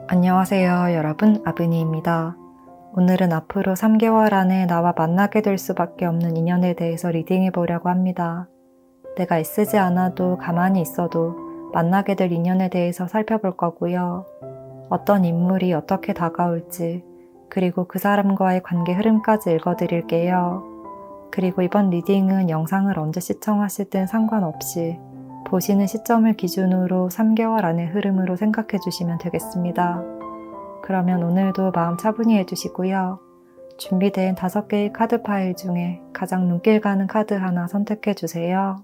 안녕하세요, 여러분. 아브니입니다. 오늘은 앞으로 3개월 안에 나와 만나게 될 수밖에 없는 인연에 대해서 리딩해 보려고 합니다. 내가 애쓰지 않아도 가만히 있어도 만나게 될 인연에 대해서 살펴볼 거고요. 어떤 인물이 어떻게 다가올지, 그리고 그 사람과의 관계 흐름까지 읽어드릴게요. 그리고 이번 리딩은 영상을 언제 시청하시든 상관없이 보시는 시점을 기준으로 3개월 안의 흐름으로 생각해 주시면 되겠습니다. 그러면 오늘도 마음 차분히 해주시고요. 준비된 5개의 카드 파일 중에 가장 눈길 가는 카드 하나 선택해 주세요.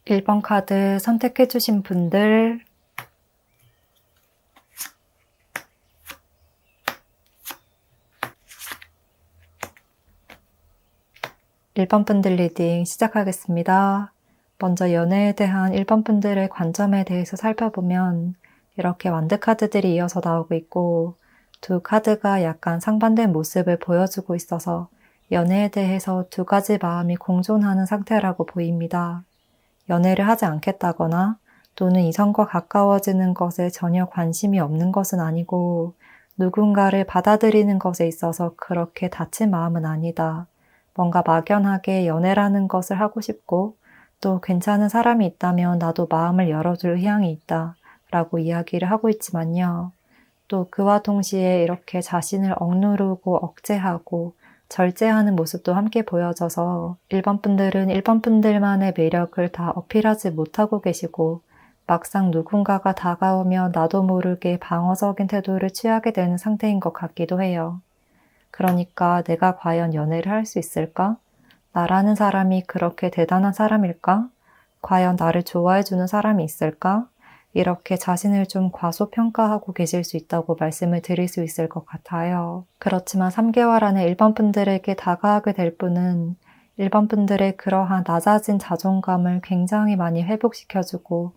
(1번) 카드 선택해 주신 분들, (1번) 분들 리딩 시작하겠습니다. 먼저 연애에 대한 1번 분들의 관점에 대해서 살펴보면 이렇게 완드 카드들이 이어서 나오고 있고, 두 카드가 약간 상반된 모습을 보여주고 있어서 연애에 대해서 두 가지 마음이 공존하는 상태라고 보입니다. 연애를 하지 않겠다거나 또는 이성과 가까워지는 것에 전혀 관심이 없는 것은 아니고, 누군가를 받아들이는 것에 있어서 그렇게 닫힌 마음은 아니다. 뭔가 막연하게 연애라는 것을 하고 싶고, 또 괜찮은 사람이 있다면 나도 마음을 열어줄 의향이 있다 라고 이야기를 하고 있지만요. 또 그와 동시에 이렇게 자신을 억누르고 억제하고 절제하는 모습도 함께 보여져서 1번 분들은 1번 분들만의 매력을 다 어필하지 못하고 계시고, 막상 누군가가 다가오면 나도 모르게 방어적인 태도를 취하게 되는 상태인 것 같기도 해요. 그러니까 내가 과연 연애를 할 수 있을까? 나라는 사람이 그렇게 대단한 사람일까? 과연 나를 좋아해주는 사람이 있을까? 이렇게 자신을 좀 과소평가하고 계실 수 있다고 말씀을 드릴 수 있을 것 같아요. 그렇지만 3개월 안에 1번 분들에게 다가가게 될 분은 1번 분들의 그러한 낮아진 자존감을 굉장히 많이 회복시켜주고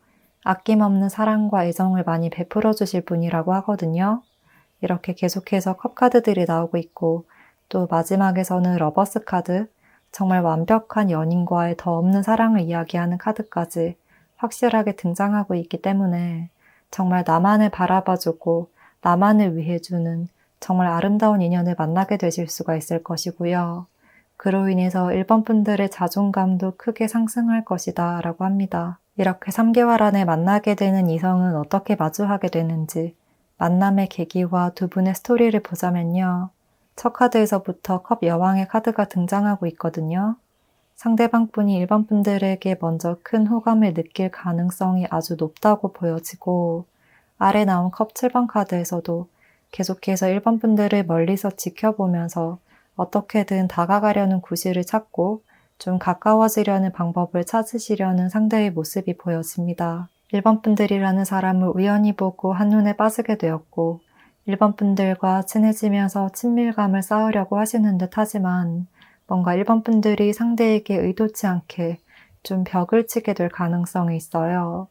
아낌없는 사랑과 애정을 많이 베풀어 주실 분이라고 하거든요. 이렇게 계속해서 컵 카드들이 나오고 있고, 또 마지막에서는 러버스 카드, 정말 완벽한 연인과의 더 없는 사랑을 이야기하는 카드까지 확실하게 등장하고 있기 때문에 정말 나만을 바라봐주고 나만을 위해주는 정말 아름다운 인연을 만나게 되실 수가 있을 것이고요. 그로 인해서 1번 분들의 자존감도 크게 상승할 것이다 라고 합니다. 이렇게 3개월 안에 만나게 되는 이성은 어떻게 마주하게 되는지, 만남의 계기와 두 분의 스토리를 보자면요. 첫 카드에서부터 컵 여왕의 카드가 등장하고 있거든요. 상대방 분이 1번 분들에게 먼저 큰 호감을 느낄 가능성이 아주 높다고 보여지고, 아래 나온 컵 7번 카드에서도 계속해서 1번 분들을 멀리서 지켜보면서 어떻게든 다가가려는 구실을 찾고 좀 가까워지려는 방법을 찾으시려는 상대의 모습이 보여집니다. 1번 분들이라는 사람을 우연히 보고 한눈에 빠지게 되었고, 1번 분들과 친해지면서 친밀감을 쌓으려고 하시는 듯 하지만 뭔가 1번 분들이 상대에게 의도치 않게 좀 벽을 치게 될 가능성이 있어요.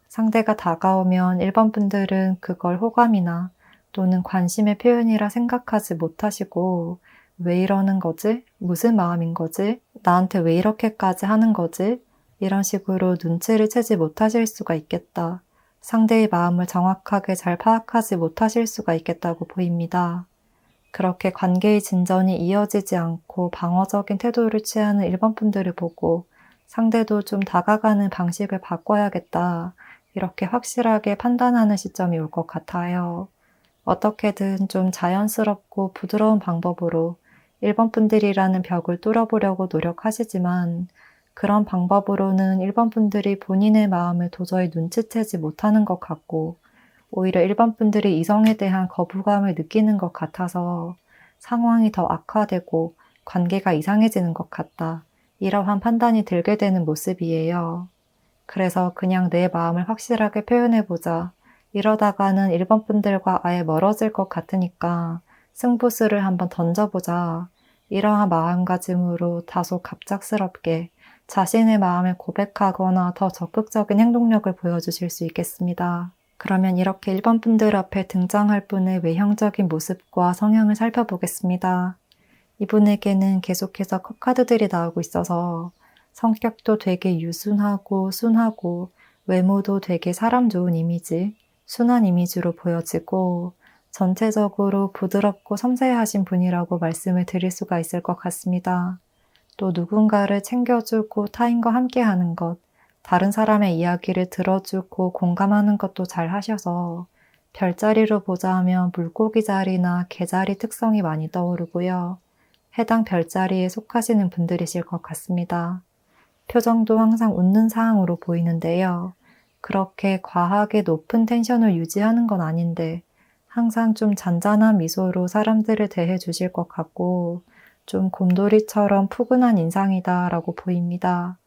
상대가 다가오면 1번 분들은 그걸 호감이나 또는 관심의 표현이라 생각하지 못하시고 왜 이러는 거지? 무슨 마음인 거지? 나한테 왜 이렇게까지 하는 거지? 이런 식으로 눈치를 채지 못하실 수가 있겠다. 상대의 마음을 정확하게 잘 파악하지 못하실 수가 있겠다고 보입니다. 그렇게 관계의 진전이 이어지지 않고 방어적인 태도를 취하는 1번 분들을 보고 상대도 좀 다가가는 방식을 바꿔야겠다. 이렇게 확실하게 판단하는 시점이 올 것 같아요. 어떻게든 좀 자연스럽고 부드러운 방법으로 1번 분들이라는 벽을 뚫어보려고 노력하시지만 그런 방법으로는 1번 분들이 본인의 마음을 도저히 눈치채지 못하는 것 같고 오히려 1번 분들이 이성에 대한 거부감을 느끼는 것 같아서 상황이 더 악화되고 관계가 이상해지는 것 같다. 이러한 판단이 들게 되는 모습이에요. 그래서 그냥 내 마음을 확실하게 표현해보자. 이러다가는 1번 분들과 아예 멀어질 것 같으니까 승부수를 한번 던져보자. 이러한 마음가짐으로 다소 갑작스럽게 자신의 마음을 고백하거나 더 적극적인 행동력을 보여주실 수 있겠습니다. 그러면 이렇게 1번 분들 앞에 등장할 분의 외형적인 모습과 성향을 살펴보겠습니다. 이분에게는 계속해서 컵카드들이 나오고 있어서 성격도 되게 유순하고 순하고 외모도 되게 사람 좋은 이미지, 순한 이미지로 보여지고 전체적으로 부드럽고 섬세하신 분이라고 말씀을 드릴 수가 있을 것 같습니다. 또 누군가를 챙겨주고 타인과 함께하는 것, 다른 사람의 이야기를 들어주고 공감하는 것도 잘 하셔서 별자리로 보자면 물고기 자리나 개자리 특성이 많이 떠오르고요. 해당 별자리에 속하시는 분들이실 것 같습니다. 표정도 항상 웃는 상황으로 보이는데요. 그렇게 과하게 높은 텐션을 유지하는 건 아닌데 항상 좀 잔잔한 미소로 사람들을 대해 주실 것 같고 좀 곰돌이처럼 푸근한 인상이다라고 보입니다.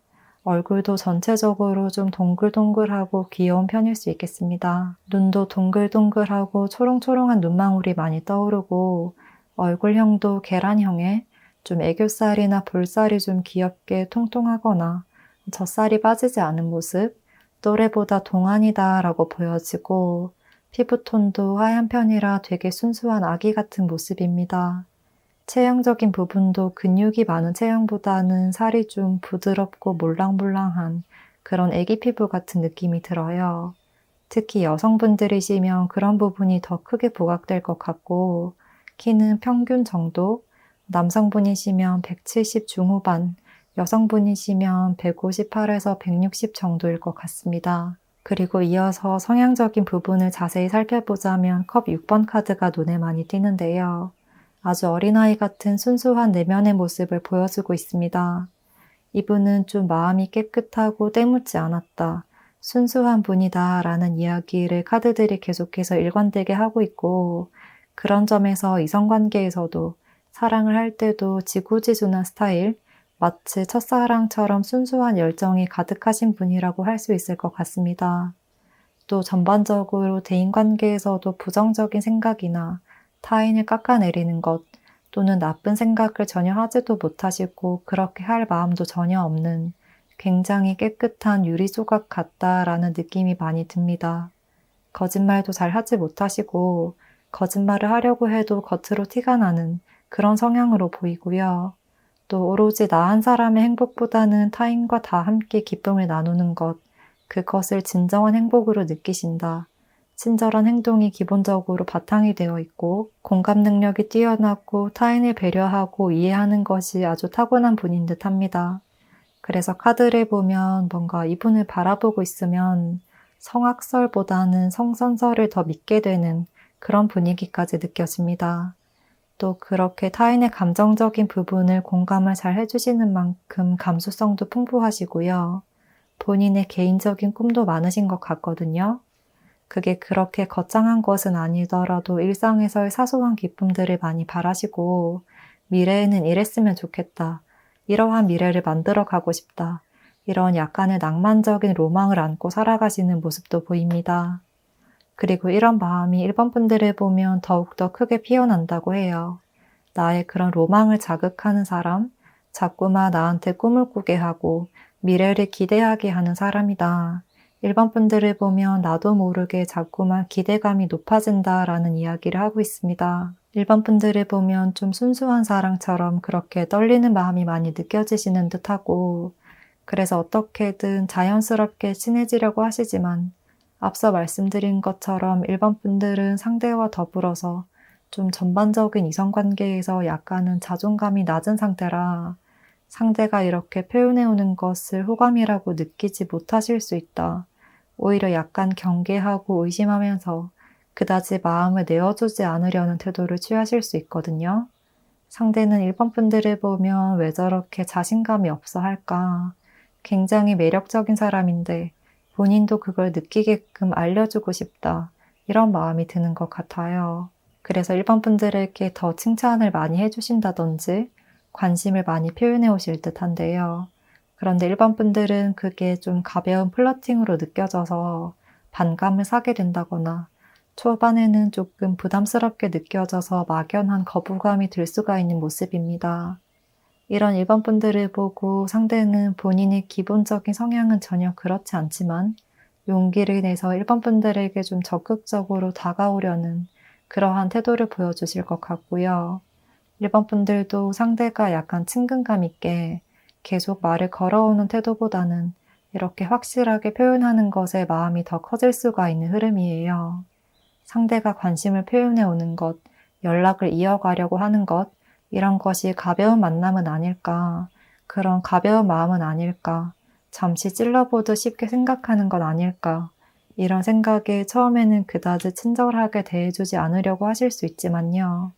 얼굴도 전체적으로 좀 동글동글하고 귀여운 편일 수 있겠습니다. 눈도 동글동글하고 초롱초롱한 눈망울이 많이 떠오르고 얼굴형도 계란형에 좀 애교살이나 볼살이 좀 귀엽게 통통하거나 젖살이 빠지지 않은 모습, 또래보다 동안이다 라고 보여지고 피부톤도 하얀 편이라 되게 순수한 아기 같은 모습입니다. 체형적인 부분도 근육이 많은 체형보다는 살이 좀 부드럽고 몰랑몰랑한 그런 애기 피부 같은 느낌이 들어요. 특히 여성분들이시면 그런 부분이 더 크게 부각될 것 같고 키는 평균 정도, 남성분이시면 170 중후반, 여성분이시면 158에서 160 정도일 것 같습니다. 그리고 이어서 성향적인 부분을 자세히 살펴보자면 컵 6번 카드가 눈에 많이 띄는데요. 아주 어린아이 같은 순수한 내면의 모습을 보여주고 있습니다. 이분은 좀 마음이 깨끗하고 때묻지 않았다. 순수한 분이다 라는 이야기를 카드들이 계속해서 일관되게 하고 있고 그런 점에서 이성관계에서도 사랑을 할 때도 지고지순한 스타일, 마치 첫사랑처럼 순수한 열정이 가득하신 분이라고 할 수 있을 것 같습니다. 또 전반적으로 대인관계에서도 부정적인 생각이나 타인을 깎아내리는 것 또는 나쁜 생각을 전혀 하지도 못하시고 그렇게 할 마음도 전혀 없는 굉장히 깨끗한 유리조각 같다라는 느낌이 많이 듭니다. 거짓말도 잘 하지 못하시고 거짓말을 하려고 해도 겉으로 티가 나는 그런 성향으로 보이고요. 또 오로지 나 한 사람의 행복보다는 타인과 다 함께 기쁨을 나누는 것, 그것을 진정한 행복으로 느끼신다. 친절한 행동이 기본적으로 바탕이 되어 있고 공감 능력이 뛰어나고 타인을 배려하고 이해하는 것이 아주 타고난 분인 듯 합니다. 그래서 카드를 보면 뭔가 이분을 바라보고 있으면 성악설보다는 성선설을 더 믿게 되는 그런 분위기까지 느껴집니다. 또 그렇게 타인의 감정적인 부분을 공감을 잘 해주시는 만큼 감수성도 풍부하시고요. 본인의 개인적인 꿈도 많으신 것 같거든요. 그게 그렇게 거창한 것은 아니더라도 일상에서의 사소한 기쁨들을 많이 바라시고 미래에는 이랬으면 좋겠다. 이러한 미래를 만들어 가고 싶다. 이런 약간의 낭만적인 로망을 안고 살아가시는 모습도 보입니다. 그리고 이런 마음이 1번 분들을 보면 더욱더 크게 피어난다고 해요. 나의 그런 로망을 자극하는 사람, 자꾸만 나한테 꿈을 꾸게 하고 미래를 기대하게 하는 사람이다. 일반 분들을 보면 나도 모르게 자꾸만 기대감이 높아진다라는 이야기를 하고 있습니다. 일반 분들을 보면 좀 순수한 사랑처럼 그렇게 떨리는 마음이 많이 느껴지시는 듯하고, 그래서 어떻게든 자연스럽게 친해지려고 하시지만 앞서 말씀드린 것처럼 일반 분들은 상대와 더불어서 좀 전반적인 이성관계에서 약간은 자존감이 낮은 상태라 상대가 이렇게 표현해오는 것을 호감이라고 느끼지 못하실 수 있다. 오히려 약간 경계하고 의심하면서 그다지 마음을 내어주지 않으려는 태도를 취하실 수 있거든요. 상대는 일반 분들을 보면 왜 저렇게 자신감이 없어 할까? 굉장히 매력적인 사람인데 본인도 그걸 느끼게끔 알려주고 싶다. 이런 마음이 드는 것 같아요. 그래서 일반 분들에게 더 칭찬을 많이 해주신다든지 관심을 많이 표현해 오실 듯한데요. 그런데 일반 분들은 그게 좀 가벼운 플러팅으로 느껴져서 반감을 사게 된다거나 초반에는 조금 부담스럽게 느껴져서 막연한 거부감이 들 수가 있는 모습입니다. 이런 일반 분들을 보고 상대는 본인의 기본적인 성향은 전혀 그렇지 않지만 용기를 내서 일반 분들에게 좀 적극적으로 다가오려는 그러한 태도를 보여주실 것 같고요. 일반 분들도 상대가 약간 친근감 있게 계속 말을 걸어오는 태도보다는 이렇게 확실하게 표현하는 것에 마음이 더 커질 수가 있는 흐름이에요. 상대가 관심을 표현해 오는 것, 연락을 이어가려고 하는 것, 이런 것이 가벼운 만남은 아닐까, 그런 가벼운 마음은 아닐까, 잠시 찔러보듯 쉽게 생각하는 건 아닐까, 이런 생각에 처음에는 그다지 친절하게 대해주지 않으려고 하실 수 있지만요.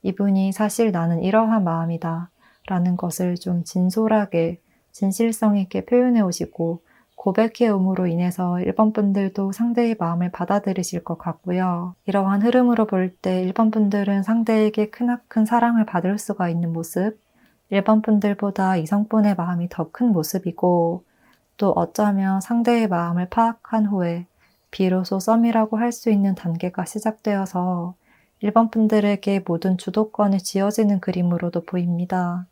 이분이 사실 나는 이러한 마음이다 라는 것을 좀 진솔하게 진실성 있게 표현해 오시고 고백해 옴으로 인해서 일반 분들도 상대의 마음을 받아들이실 것 같고요. 이러한 흐름으로 볼 때 일반 분들은 상대에게 크나큰 사랑을 받을 수가 있는 모습, 일반 분들보다 이성분의 마음이 더 큰 모습이고 또 어쩌면 상대의 마음을 파악한 후에 비로소 썸이라고 할 수 있는 단계가 시작되어서 일반 분들에게 모든 주도권이 쥐어지는 그림으로도 보입니다.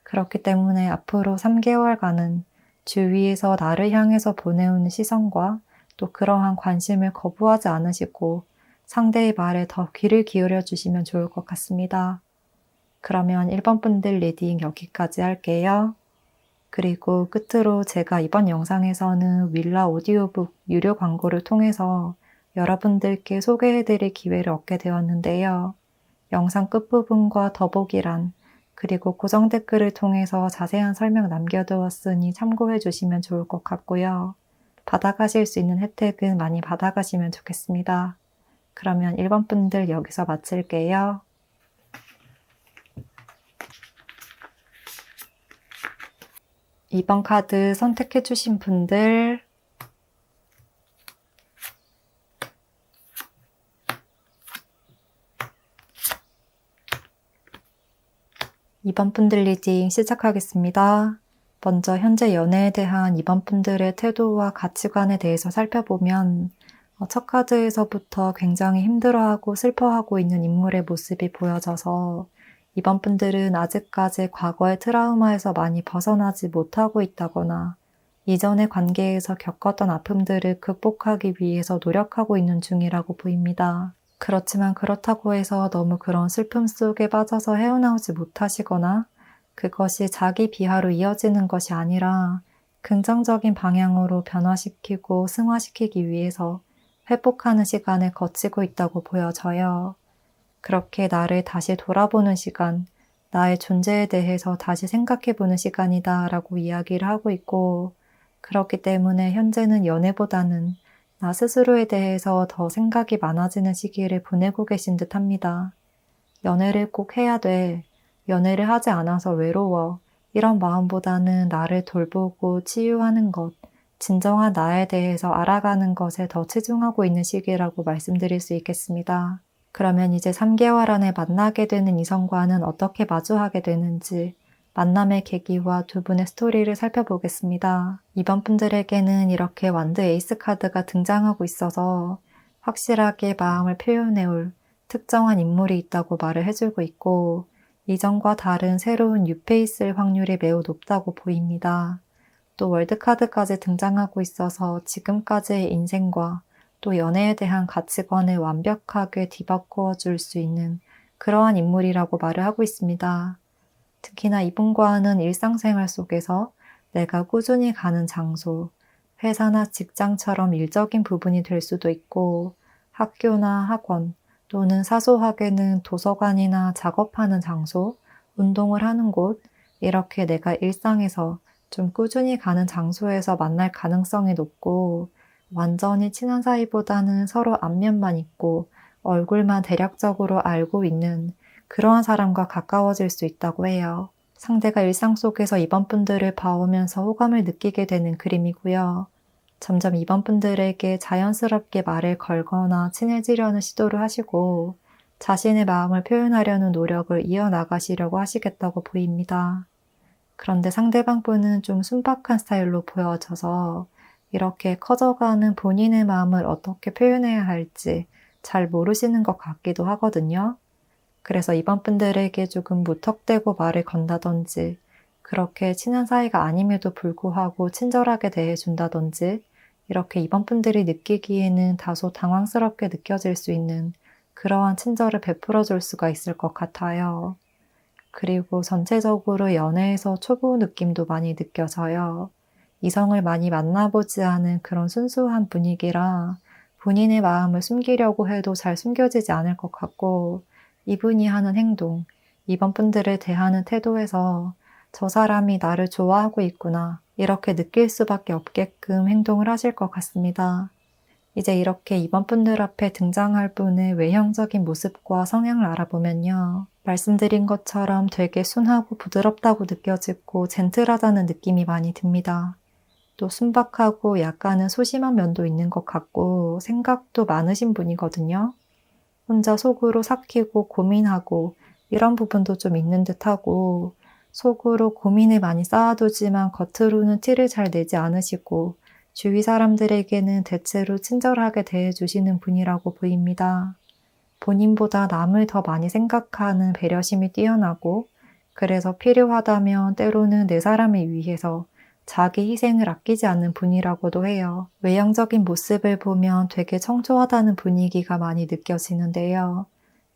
그렇기 때문에 앞으로 3개월간은 주위에서 나를 향해서 보내오는 시선과 또 그러한 관심을 거부하지 않으시고 상대의 말에 더 귀를 기울여 주시면 좋을 것 같습니다. 그러면 1번 분들 리딩 여기까지 할게요. 그리고 끝으로 제가 이번 영상에서는 윌라 오디오북 유료 광고를 통해서 여러분들께 소개해드릴 기회를 얻게 되었는데요. 영상 끝부분과 더보기란 그리고 고정 댓글을 통해서 자세한 설명 남겨두었으니 참고해 주시면 좋을 것 같고요. 받아가실 수 있는 혜택은 많이 받아가시면 좋겠습니다. 그러면 1번 분들 여기서 마칠게요. 2번 카드 선택해 주신 분들 2번 분들 리딩 시작하겠습니다. 먼저 현재 연애에 대한 2번 분들의 태도와 가치관에 대해서 살펴보면 첫 카드에서부터 굉장히 힘들어하고 슬퍼하고 있는 인물의 모습이 보여져서 2번 분들은 아직까지 과거의 트라우마에서 많이 벗어나지 못하고 있다거나 이전의 관계에서 겪었던 아픔들을 극복하기 위해서 노력하고 있는 중이라고 보입니다. 그렇지만 그렇다고 해서 너무 그런 슬픔 속에 빠져서 헤어나오지 못하시거나 그것이 자기 비하로 이어지는 것이 아니라 긍정적인 방향으로 변화시키고 승화시키기 위해서 회복하는 시간을 거치고 있다고 보여져요. 그렇게 나를 다시 돌아보는 시간, 나의 존재에 대해서 다시 생각해보는 시간이다 라고 이야기를 하고 있고 그렇기 때문에 현재는 연애보다는 나 스스로에 대해서 더 생각이 많아지는 시기를 보내고 계신 듯 합니다. 연애를 꼭 해야 돼. 연애를 하지 않아서 외로워. 이런 마음보다는 나를 돌보고 치유하는 것, 진정한 나에 대해서 알아가는 것에 더 치중하고 있는 시기라고 말씀드릴 수 있겠습니다. 그러면 이제 3개월 안에 만나게 되는 이성과는 어떻게 마주하게 되는지 만남의 계기와 두 분의 스토리를 살펴보겠습니다. 이번 분들에게는 이렇게 완드 에이스 카드가 등장하고 있어서 확실하게 마음을 표현해올 특정한 인물이 있다고 말을 해주고 있고 이전과 다른 새로운 유페이스일 확률이 매우 높다고 보입니다. 또 월드카드까지 등장하고 있어서 지금까지의 인생과 또 연애에 대한 가치관을 완벽하게 뒤바꿔 줄 수 있는 그러한 인물이라고 말을 하고 있습니다. 특히나 이분과는 일상생활 속에서 내가 꾸준히 가는 장소, 회사나 직장처럼 일적인 부분이 될 수도 있고 학교나 학원 또는 사소하게는 도서관이나 작업하는 장소, 운동을 하는 곳, 이렇게 내가 일상에서 좀 꾸준히 가는 장소에서 만날 가능성이 높고 완전히 친한 사이보다는 서로 안면만 있고 얼굴만 대략적으로 알고 있는 그러한 사람과 가까워질 수 있다고 해요. 상대가 일상 속에서 이번 분들을 봐오면서 호감을 느끼게 되는 그림이고요. 점점 이번 분들에게 자연스럽게 말을 걸거나 친해지려는 시도를 하시고 자신의 마음을 표현하려는 노력을 이어나가시려고 하시겠다고 보입니다. 그런데 상대방 분은 좀 순박한 스타일로 보여져서 이렇게 커져가는 본인의 마음을 어떻게 표현해야 할지 잘 모르시는 것 같기도 하거든요. 그래서 이번 분들에게 조금 무턱대고 말을 건다든지 그렇게 친한 사이가 아님에도 불구하고 친절하게 대해준다든지 이렇게 이번 분들이 느끼기에는 다소 당황스럽게 느껴질 수 있는 그러한 친절을 베풀어 줄 수가 있을 것 같아요. 그리고 전체적으로 연애에서 초보 느낌도 많이 느껴져요. 이성을 많이 만나보지 않은 그런 순수한 분위기라 본인의 마음을 숨기려고 해도 잘 숨겨지지 않을 것 같고 이분이 하는 행동, 이번 분들을 대하는 태도에서 저 사람이 나를 좋아하고 있구나 이렇게 느낄 수밖에 없게끔 행동을 하실 것 같습니다. 이제 이렇게 이번 분들 앞에 등장할 분의 외형적인 모습과 성향을 알아보면요. 말씀드린 것처럼 되게 순하고 부드럽다고 느껴지고 젠틀하다는 느낌이 많이 듭니다. 또 순박하고 약간은 소심한 면도 있는 것 같고 생각도 많으신 분이거든요. 혼자 속으로 삭히고 고민하고 이런 부분도 좀 있는 듯하고 속으로 고민을 많이 쌓아두지만 겉으로는 티를 잘 내지 않으시고 주위 사람들에게는 대체로 친절하게 대해주시는 분이라고 보입니다. 본인보다 남을 더 많이 생각하는 배려심이 뛰어나고 그래서 필요하다면 때로는 내 사람을 위해서 자기 희생을 아끼지 않는 분이라고도 해요. 외형적인 모습을 보면 되게 청초하다는 분위기가 많이 느껴지는데요.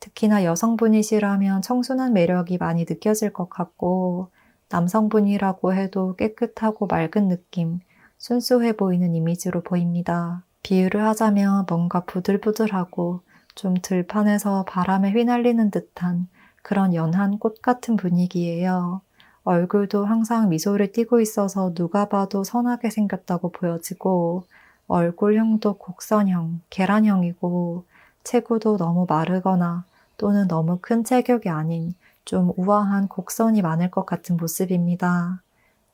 특히나 여성분이시라면 청순한 매력이 많이 느껴질 것 같고 남성분이라고 해도 깨끗하고 맑은 느낌, 순수해 보이는 이미지로 보입니다. 비유를 하자면 뭔가 부들부들하고 좀 들판에서 바람에 휘날리는 듯한 그런 연한 꽃 같은 분위기예요. 얼굴도 항상 미소를 띠고 있어서 누가 봐도 선하게 생겼다고 보여지고 얼굴형도 곡선형, 계란형이고 체구도 너무 마르거나 또는 너무 큰 체격이 아닌 좀 우아한 곡선이 많을 것 같은 모습입니다.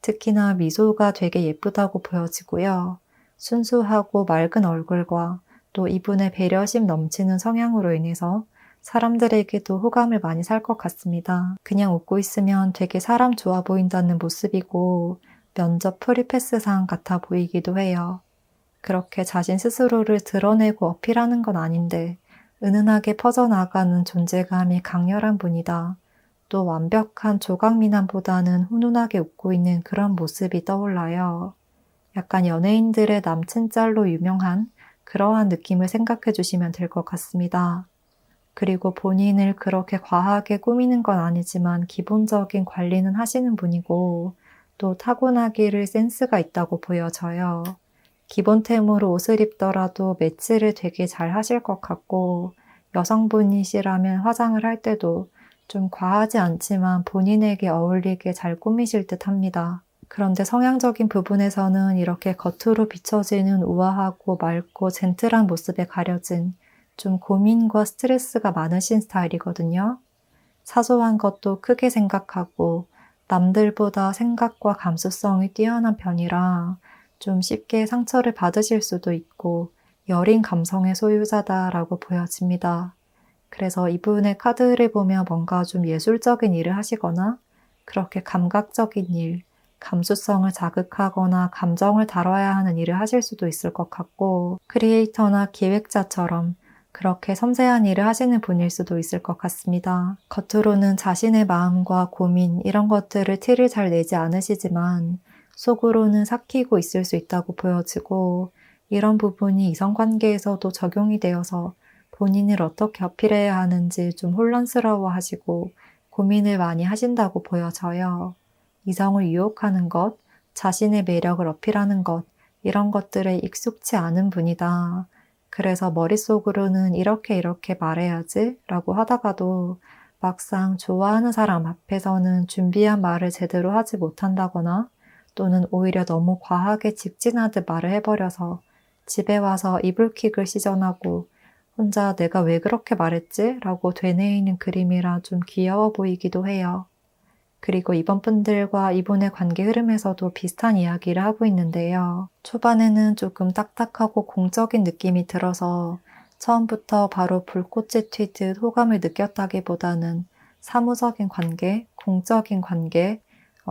특히나 미소가 되게 예쁘다고 보여지고요. 순수하고 맑은 얼굴과 또 이분의 배려심 넘치는 성향으로 인해서 사람들에게도 호감을 많이 살 것 같습니다. 그냥 웃고 있으면 되게 사람 좋아 보인다는 모습이고 면접 프리패스상 같아 보이기도 해요. 그렇게 자신 스스로를 드러내고 어필하는 건 아닌데 은은하게 퍼져나가는 존재감이 강렬한 분이다. 또 완벽한 조각미남보다는 훈훈하게 웃고 있는 그런 모습이 떠올라요. 약간 연예인들의 남친 짤로 유명한 그러한 느낌을 생각해 주시면 될 것 같습니다. 그리고 본인을 그렇게 과하게 꾸미는 건 아니지만 기본적인 관리는 하시는 분이고 또 타고나기를 센스가 있다고 보여져요. 기본템으로 옷을 입더라도 매치를 되게 잘 하실 것 같고 여성분이시라면 화장을 할 때도 좀 과하지 않지만 본인에게 어울리게 잘 꾸미실 듯 합니다. 그런데 성향적인 부분에서는 이렇게 겉으로 비춰지는 우아하고 맑고 젠틀한 모습에 가려진 좀 고민과 스트레스가 많으신 스타일이거든요. 사소한 것도 크게 생각하고 남들보다 생각과 감수성이 뛰어난 편이라 좀 쉽게 상처를 받으실 수도 있고 여린 감성의 소유자다라고 보여집니다. 그래서 이분의 카드를 보면 뭔가 좀 예술적인 일을 하시거나 그렇게 감각적인 일, 감수성을 자극하거나 감정을 다뤄야 하는 일을 하실 수도 있을 것 같고 크리에이터나 기획자처럼 그렇게 섬세한 일을 하시는 분일 수도 있을 것 같습니다. 겉으로는 자신의 마음과 고민 이런 것들을 티를 잘 내지 않으시지만 속으로는 삭히고 있을 수 있다고 보여지고 이런 부분이 이성관계에서도 적용이 되어서 본인을 어떻게 어필해야 하는지 좀 혼란스러워 하시고 고민을 많이 하신다고 보여져요. 이성을 유혹하는 것, 자신의 매력을 어필하는 것, 이런 것들에 익숙치 않은 분이다. 그래서 머릿속으로는 이렇게 말해야지 라고 하다가도 막상 좋아하는 사람 앞에서는 준비한 말을 제대로 하지 못한다거나 또는 오히려 너무 과하게 직진하듯 말을 해버려서 집에 와서 이불킥을 시전하고 혼자 내가 왜 그렇게 말했지? 라고 되뇌이는 그림이라 좀 귀여워 보이기도 해요. 그리고 이번 분들과 이분의 관계 흐름에서도 비슷한 이야기를 하고 있는데요. 초반에는 조금 딱딱하고 공적인 느낌이 들어서 처음부터 바로 불꽃이 튀듯 호감을 느꼈다기보다는 사무적인 관계, 공적인 관계,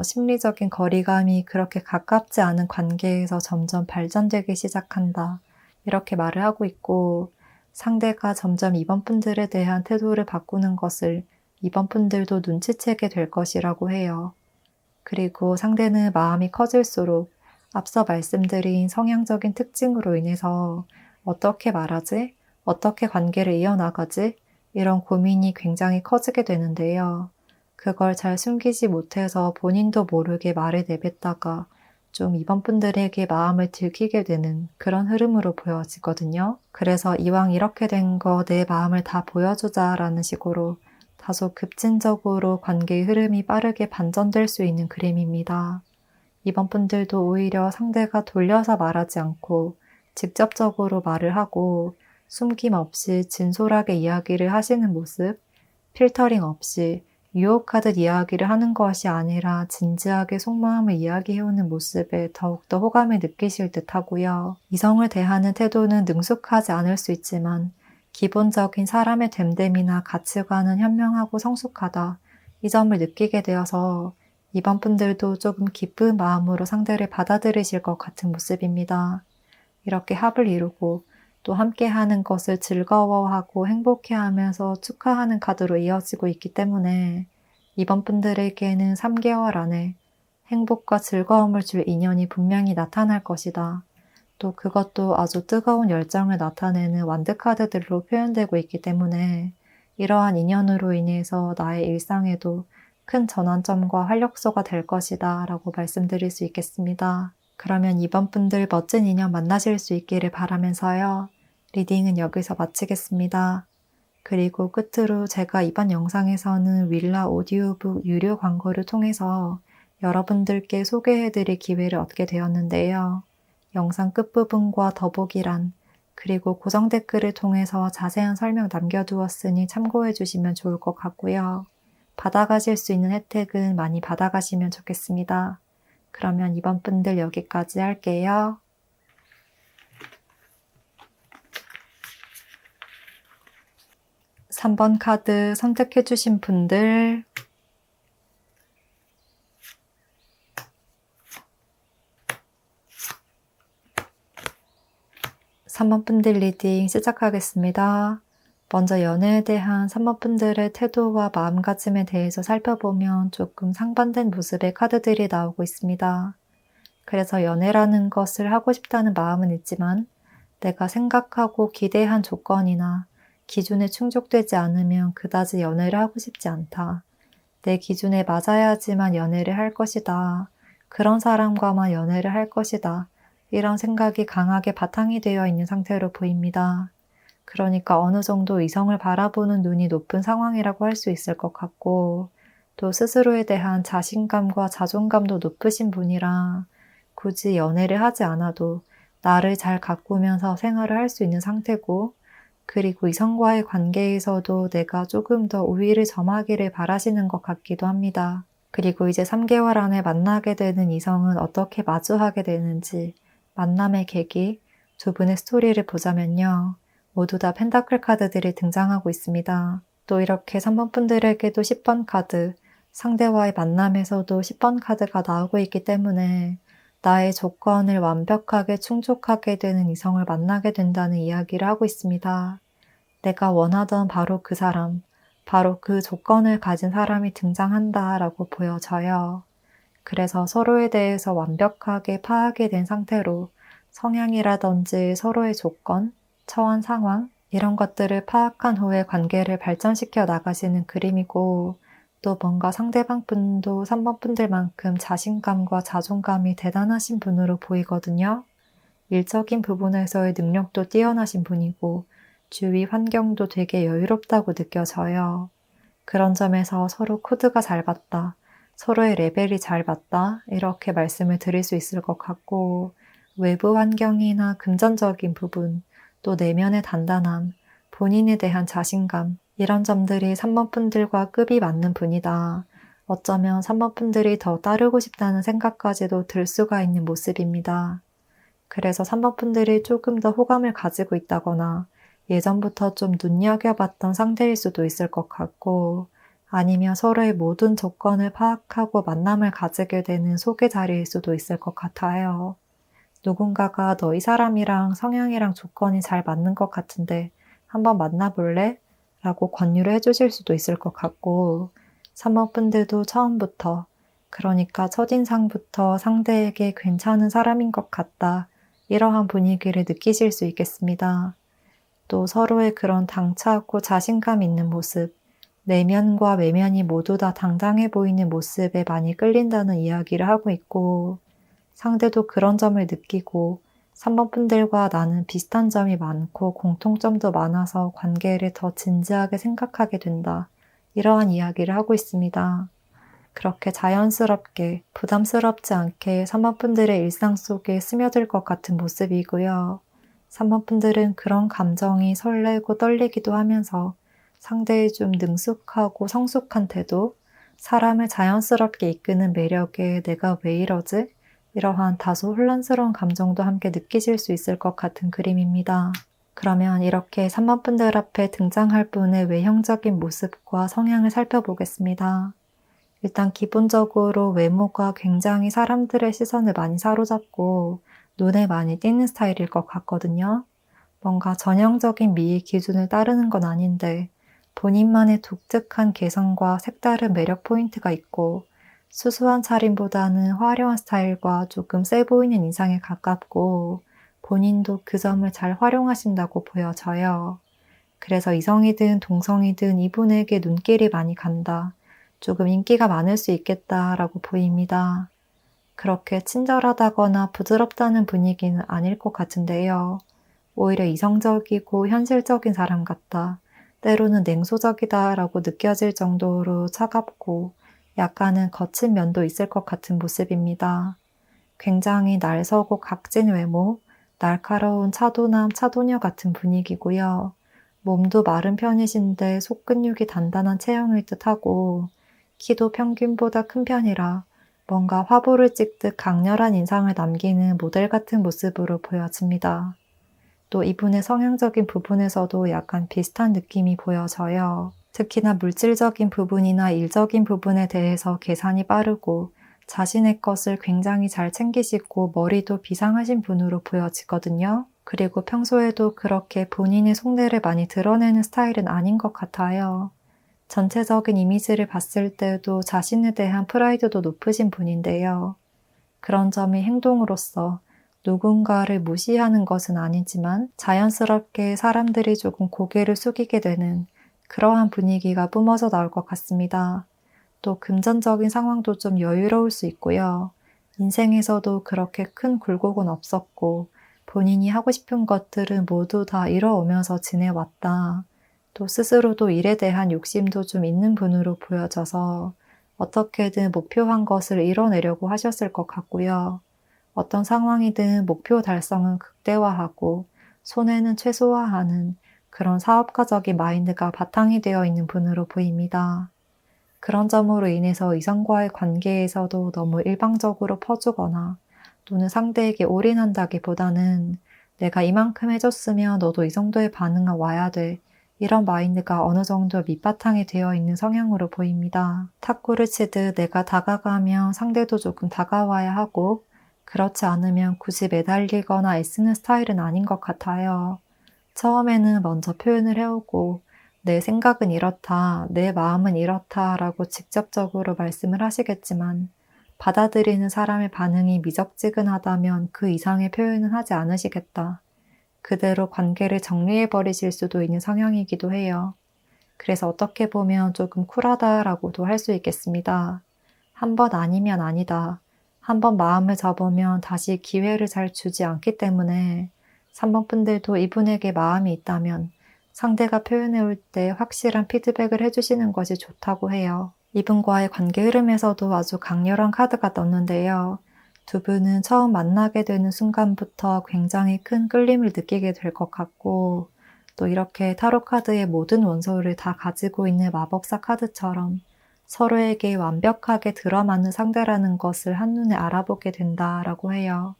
심리적인 거리감이 그렇게 가깝지 않은 관계에서 점점 발전되기 시작한다. 이렇게 말을 하고 있고 상대가 점점 이번 분들에 대한 태도를 바꾸는 것을 이번 분들도 눈치채게 될 것이라고 해요. 그리고 상대는 마음이 커질수록 앞서 말씀드린 성향적인 특징으로 인해서 어떻게 말하지? 어떻게 관계를 이어나가지? 이런 고민이 굉장히 커지게 되는데요. 그걸 잘 숨기지 못해서 본인도 모르게 말을 내뱉다가 좀 이번 분들에게 마음을 들키게 되는 그런 흐름으로 보여지거든요. 그래서 이왕 이렇게 된 거 내 마음을 다 보여주자라는 식으로 다소 급진적으로 관계의 흐름이 빠르게 반전될 수 있는 그림입니다. 이번 분들도 오히려 상대가 돌려서 말하지 않고 직접적으로 말을 하고 숨김 없이 진솔하게 이야기를 하시는 모습, 필터링 없이 유혹하듯 이야기를 하는 것이 아니라 진지하게 속마음을 이야기해오는 모습에 더욱더 호감을 느끼실 듯 하고요. 이성을 대하는 태도는 능숙하지 않을 수 있지만 기본적인 사람의 됨됨이나 가치관은 현명하고 성숙하다. 이 점을 느끼게 되어서 이번 분들도 조금 기쁜 마음으로 상대를 받아들이실 것 같은 모습입니다. 이렇게 합을 이루고 또 함께하는 것을 즐거워하고 행복해하면서 축하하는 카드로 이어지고 있기 때문에 이번 분들에게는 3개월 안에 행복과 즐거움을 줄 인연이 분명히 나타날 것이다. 또 그것도 아주 뜨거운 열정을 나타내는 완드카드들로 표현되고 있기 때문에 이러한 인연으로 인해서 나의 일상에도 큰 전환점과 활력소가 될 것이다 라고 말씀드릴 수 있겠습니다. 그러면 이번 분들 멋진 인연 만나실 수 있기를 바라면서요. 리딩은 여기서 마치겠습니다. 그리고 끝으로 제가 이번 영상에서는 윌라 오디오북 유료 광고를 통해서 여러분들께 소개해드릴 기회를 얻게 되었는데요. 영상 끝부분과 더보기란 그리고 고정 댓글을 통해서 자세한 설명 남겨두었으니 참고해 주시면 좋을 것 같고요. 받아가실 수 있는 혜택은 많이 받아가시면 좋겠습니다. 그러면 이번 분들 여기까지 할게요. 3번 카드 선택해 주신 분들 3번 분들 리딩 시작하겠습니다. 먼저 연애에 대한 3번 분들의 태도와 마음가짐에 대해서 살펴보면 조금 상반된 모습의 카드들이 나오고 있습니다. 그래서 연애라는 것을 하고 싶다는 마음은 있지만 내가 생각하고 기대한 조건이나 기준에 충족되지 않으면 그다지 연애를 하고 싶지 않다. 내 기준에 맞아야지만 연애를 할 것이다. 그런 사람과만 연애를 할 것이다. 이런 생각이 강하게 바탕이 되어 있는 상태로 보입니다. 그러니까 어느 정도 이성을 바라보는 눈이 높은 상황이라고 할 수 있을 것 같고 또 스스로에 대한 자신감과 자존감도 높으신 분이라 굳이 연애를 하지 않아도 나를 잘 가꾸면서 생활을 할 수 있는 상태고 그리고 이성과의 관계에서도 내가 조금 더 우위를 점하기를 바라시는 것 같기도 합니다. 그리고 이제 3개월 안에 만나게 되는 이성은 어떻게 마주하게 되는지 만남의 계기, 두 분의 스토리를 보자면요. 모두 다 펜타클 카드들이 등장하고 있습니다. 또 이렇게 3번 분들에게도 10번 카드, 상대와의 만남에서도 10번 카드가 나오고 있기 때문에 나의 조건을 완벽하게 충족하게 되는 이성을 만나게 된다는 이야기를 하고 있습니다. 내가 원하던 바로 그 사람, 바로 그 조건을 가진 사람이 등장한다라고 보여져요. 그래서 서로에 대해서 완벽하게 파악이 된 상태로 성향이라든지 서로의 조건, 처한 상황, 이런 것들을 파악한 후에 관계를 발전시켜 나가시는 그림이고, 또 뭔가 상대방 분도 3번 분들만큼 자신감과 자존감이 대단하신 분으로 보이거든요. 일적인 부분에서의 능력도 뛰어나신 분이고, 주위 환경도 되게 여유롭다고 느껴져요. 그런 점에서 서로 코드가 잘 맞다, 서로의 레벨이 잘 맞다, 이렇게 말씀을 드릴 수 있을 것 같고, 외부 환경이나 금전적인 부분, 또 내면의 단단함, 본인에 대한 자신감, 이런 점들이 3번 분들과 급이 맞는 분이다. 어쩌면 3번 분들이 더 따르고 싶다는 생각까지도 들 수가 있는 모습입니다. 그래서 3번 분들이 조금 더 호감을 가지고 있다거나 예전부터 좀 눈여겨봤던 상대일 수도 있을 것 같고, 아니면 서로의 모든 조건을 파악하고 만남을 가지게 되는 소개 자리일 수도 있을 것 같아요. 누군가가 너 이 사람이랑 성향이랑 조건이 잘 맞는 것 같은데 한번 만나볼래? 라고 권유를 해주실 수도 있을 것 같고, 3번 분들도 처음부터, 그러니까 첫인상부터 상대에게 괜찮은 사람인 것 같다, 이러한 분위기를 느끼실 수 있겠습니다. 또 서로의 그런 당차고 자신감 있는 모습, 내면과 외면이 모두 다 당당해 보이는 모습에 많이 끌린다는 이야기를 하고 있고, 상대도 그런 점을 느끼고 3번 분들과 나는 비슷한 점이 많고 공통점도 많아서 관계를 더 진지하게 생각하게 된다, 이러한 이야기를 하고 있습니다. 그렇게 자연스럽게 부담스럽지 않게 3번 분들의 일상 속에 스며들 것 같은 모습이고요. 3번 분들은 그런 감정이 설레고 떨리기도 하면서 상대의 좀 능숙하고 성숙한 태도, 사람을 자연스럽게 이끄는 매력에 내가 왜 이러지? 이러한 다소 혼란스러운 감정도 함께 느끼실 수 있을 것 같은 그림입니다. 그러면 이렇게 3번 분들 앞에 등장할 분의 외형적인 모습과 성향을 살펴보겠습니다. 일단 기본적으로 외모가 굉장히 사람들의 시선을 많이 사로잡고 눈에 많이 띄는 스타일일 것 같거든요. 뭔가 전형적인 미의 기준을 따르는 건 아닌데 본인만의 독특한 개성과 색다른 매력 포인트가 있고, 수수한 차림보다는 화려한 스타일과 조금 세 보이는 인상에 가깝고, 본인도 그 점을 잘 활용하신다고 보여져요. 그래서 이성이든 동성이든 이분에게 눈길이 많이 간다, 조금 인기가 많을 수 있겠다라고 보입니다. 그렇게 친절하다거나 부드럽다는 분위기는 아닐 것 같은데요. 오히려 이성적이고 현실적인 사람 같다, 때로는 냉소적이다라고 느껴질 정도로 차갑고 약간은 거친 면도 있을 것 같은 모습입니다. 굉장히 날서고 각진 외모, 날카로운 차도남, 차도녀 같은 분위기고요. 몸도 마른 편이신데 속근육이 단단한 체형일 듯하고, 키도 평균보다 큰 편이라 뭔가 화보를 찍듯 강렬한 인상을 남기는 모델 같은 모습으로 보여집니다. 또 이분의 성향적인 부분에서도 약간 비슷한 느낌이 보여져요. 특히나 물질적인 부분이나 일적인 부분에 대해서 계산이 빠르고 자신의 것을 굉장히 잘 챙기시고 머리도 비상하신 분으로 보여지거든요. 그리고 평소에도 그렇게 본인의 속내를 많이 드러내는 스타일은 아닌 것 같아요. 전체적인 이미지를 봤을 때도 자신에 대한 프라이드도 높으신 분인데요. 그런 점이 행동으로서 누군가를 무시하는 것은 아니지만 자연스럽게 사람들이 조금 고개를 숙이게 되는 그러한 분위기가 뿜어져 나올 것 같습니다. 또 금전적인 상황도 좀 여유로울 수 있고요. 인생에서도 그렇게 큰 굴곡은 없었고 본인이 하고 싶은 것들은 모두 다 이뤄오면서 지내왔다. 또 스스로도 일에 대한 욕심도 좀 있는 분으로 보여져서 어떻게든 목표한 것을 이뤄내려고 하셨을 것 같고요. 어떤 상황이든 목표 달성은 극대화하고 손해는 최소화하는 그런 사업가적인 마인드가 바탕이 되어 있는 분으로 보입니다. 그런 점으로 인해서 이성과의 관계에서도 너무 일방적으로 퍼주거나 또는 상대에게 올인한다기보다는 내가 이만큼 해줬으면 너도 이 정도의 반응은 와야 돼, 이런 마인드가 어느 정도 밑바탕이 되어 있는 성향으로 보입니다. 탁구를 치듯 내가 다가가면 상대도 조금 다가와야 하고, 그렇지 않으면 굳이 매달리거나 애쓰는 스타일은 아닌 것 같아요. 처음에는 먼저 표현을 해오고 내 생각은 이렇다, 내 마음은 이렇다 라고 직접적으로 말씀을 하시겠지만 받아들이는 사람의 반응이 미적지근하다면 그 이상의 표현은 하지 않으시겠다. 그대로 관계를 정리해버리실 수도 있는 성향이기도 해요. 그래서 어떻게 보면 조금 쿨하다라고도 할 수 있겠습니다. 한 번 아니면 아니다. 한 번 마음을 접으면 다시 기회를 잘 주지 않기 때문에 3번 분들도 이분에게 마음이 있다면 상대가 표현해 올 때 확실한 피드백을 해주시는 것이 좋다고 해요. 이분과의 관계 흐름에서도 아주 강렬한 카드가 떴는데요. 두 분은 처음 만나게 되는 순간부터 굉장히 큰 끌림을 느끼게 될 것 같고, 또 이렇게 타로 카드의 모든 원소를 다 가지고 있는 마법사 카드처럼 서로에게 완벽하게 들어맞는 상대라는 것을 한눈에 알아보게 된다라고 해요.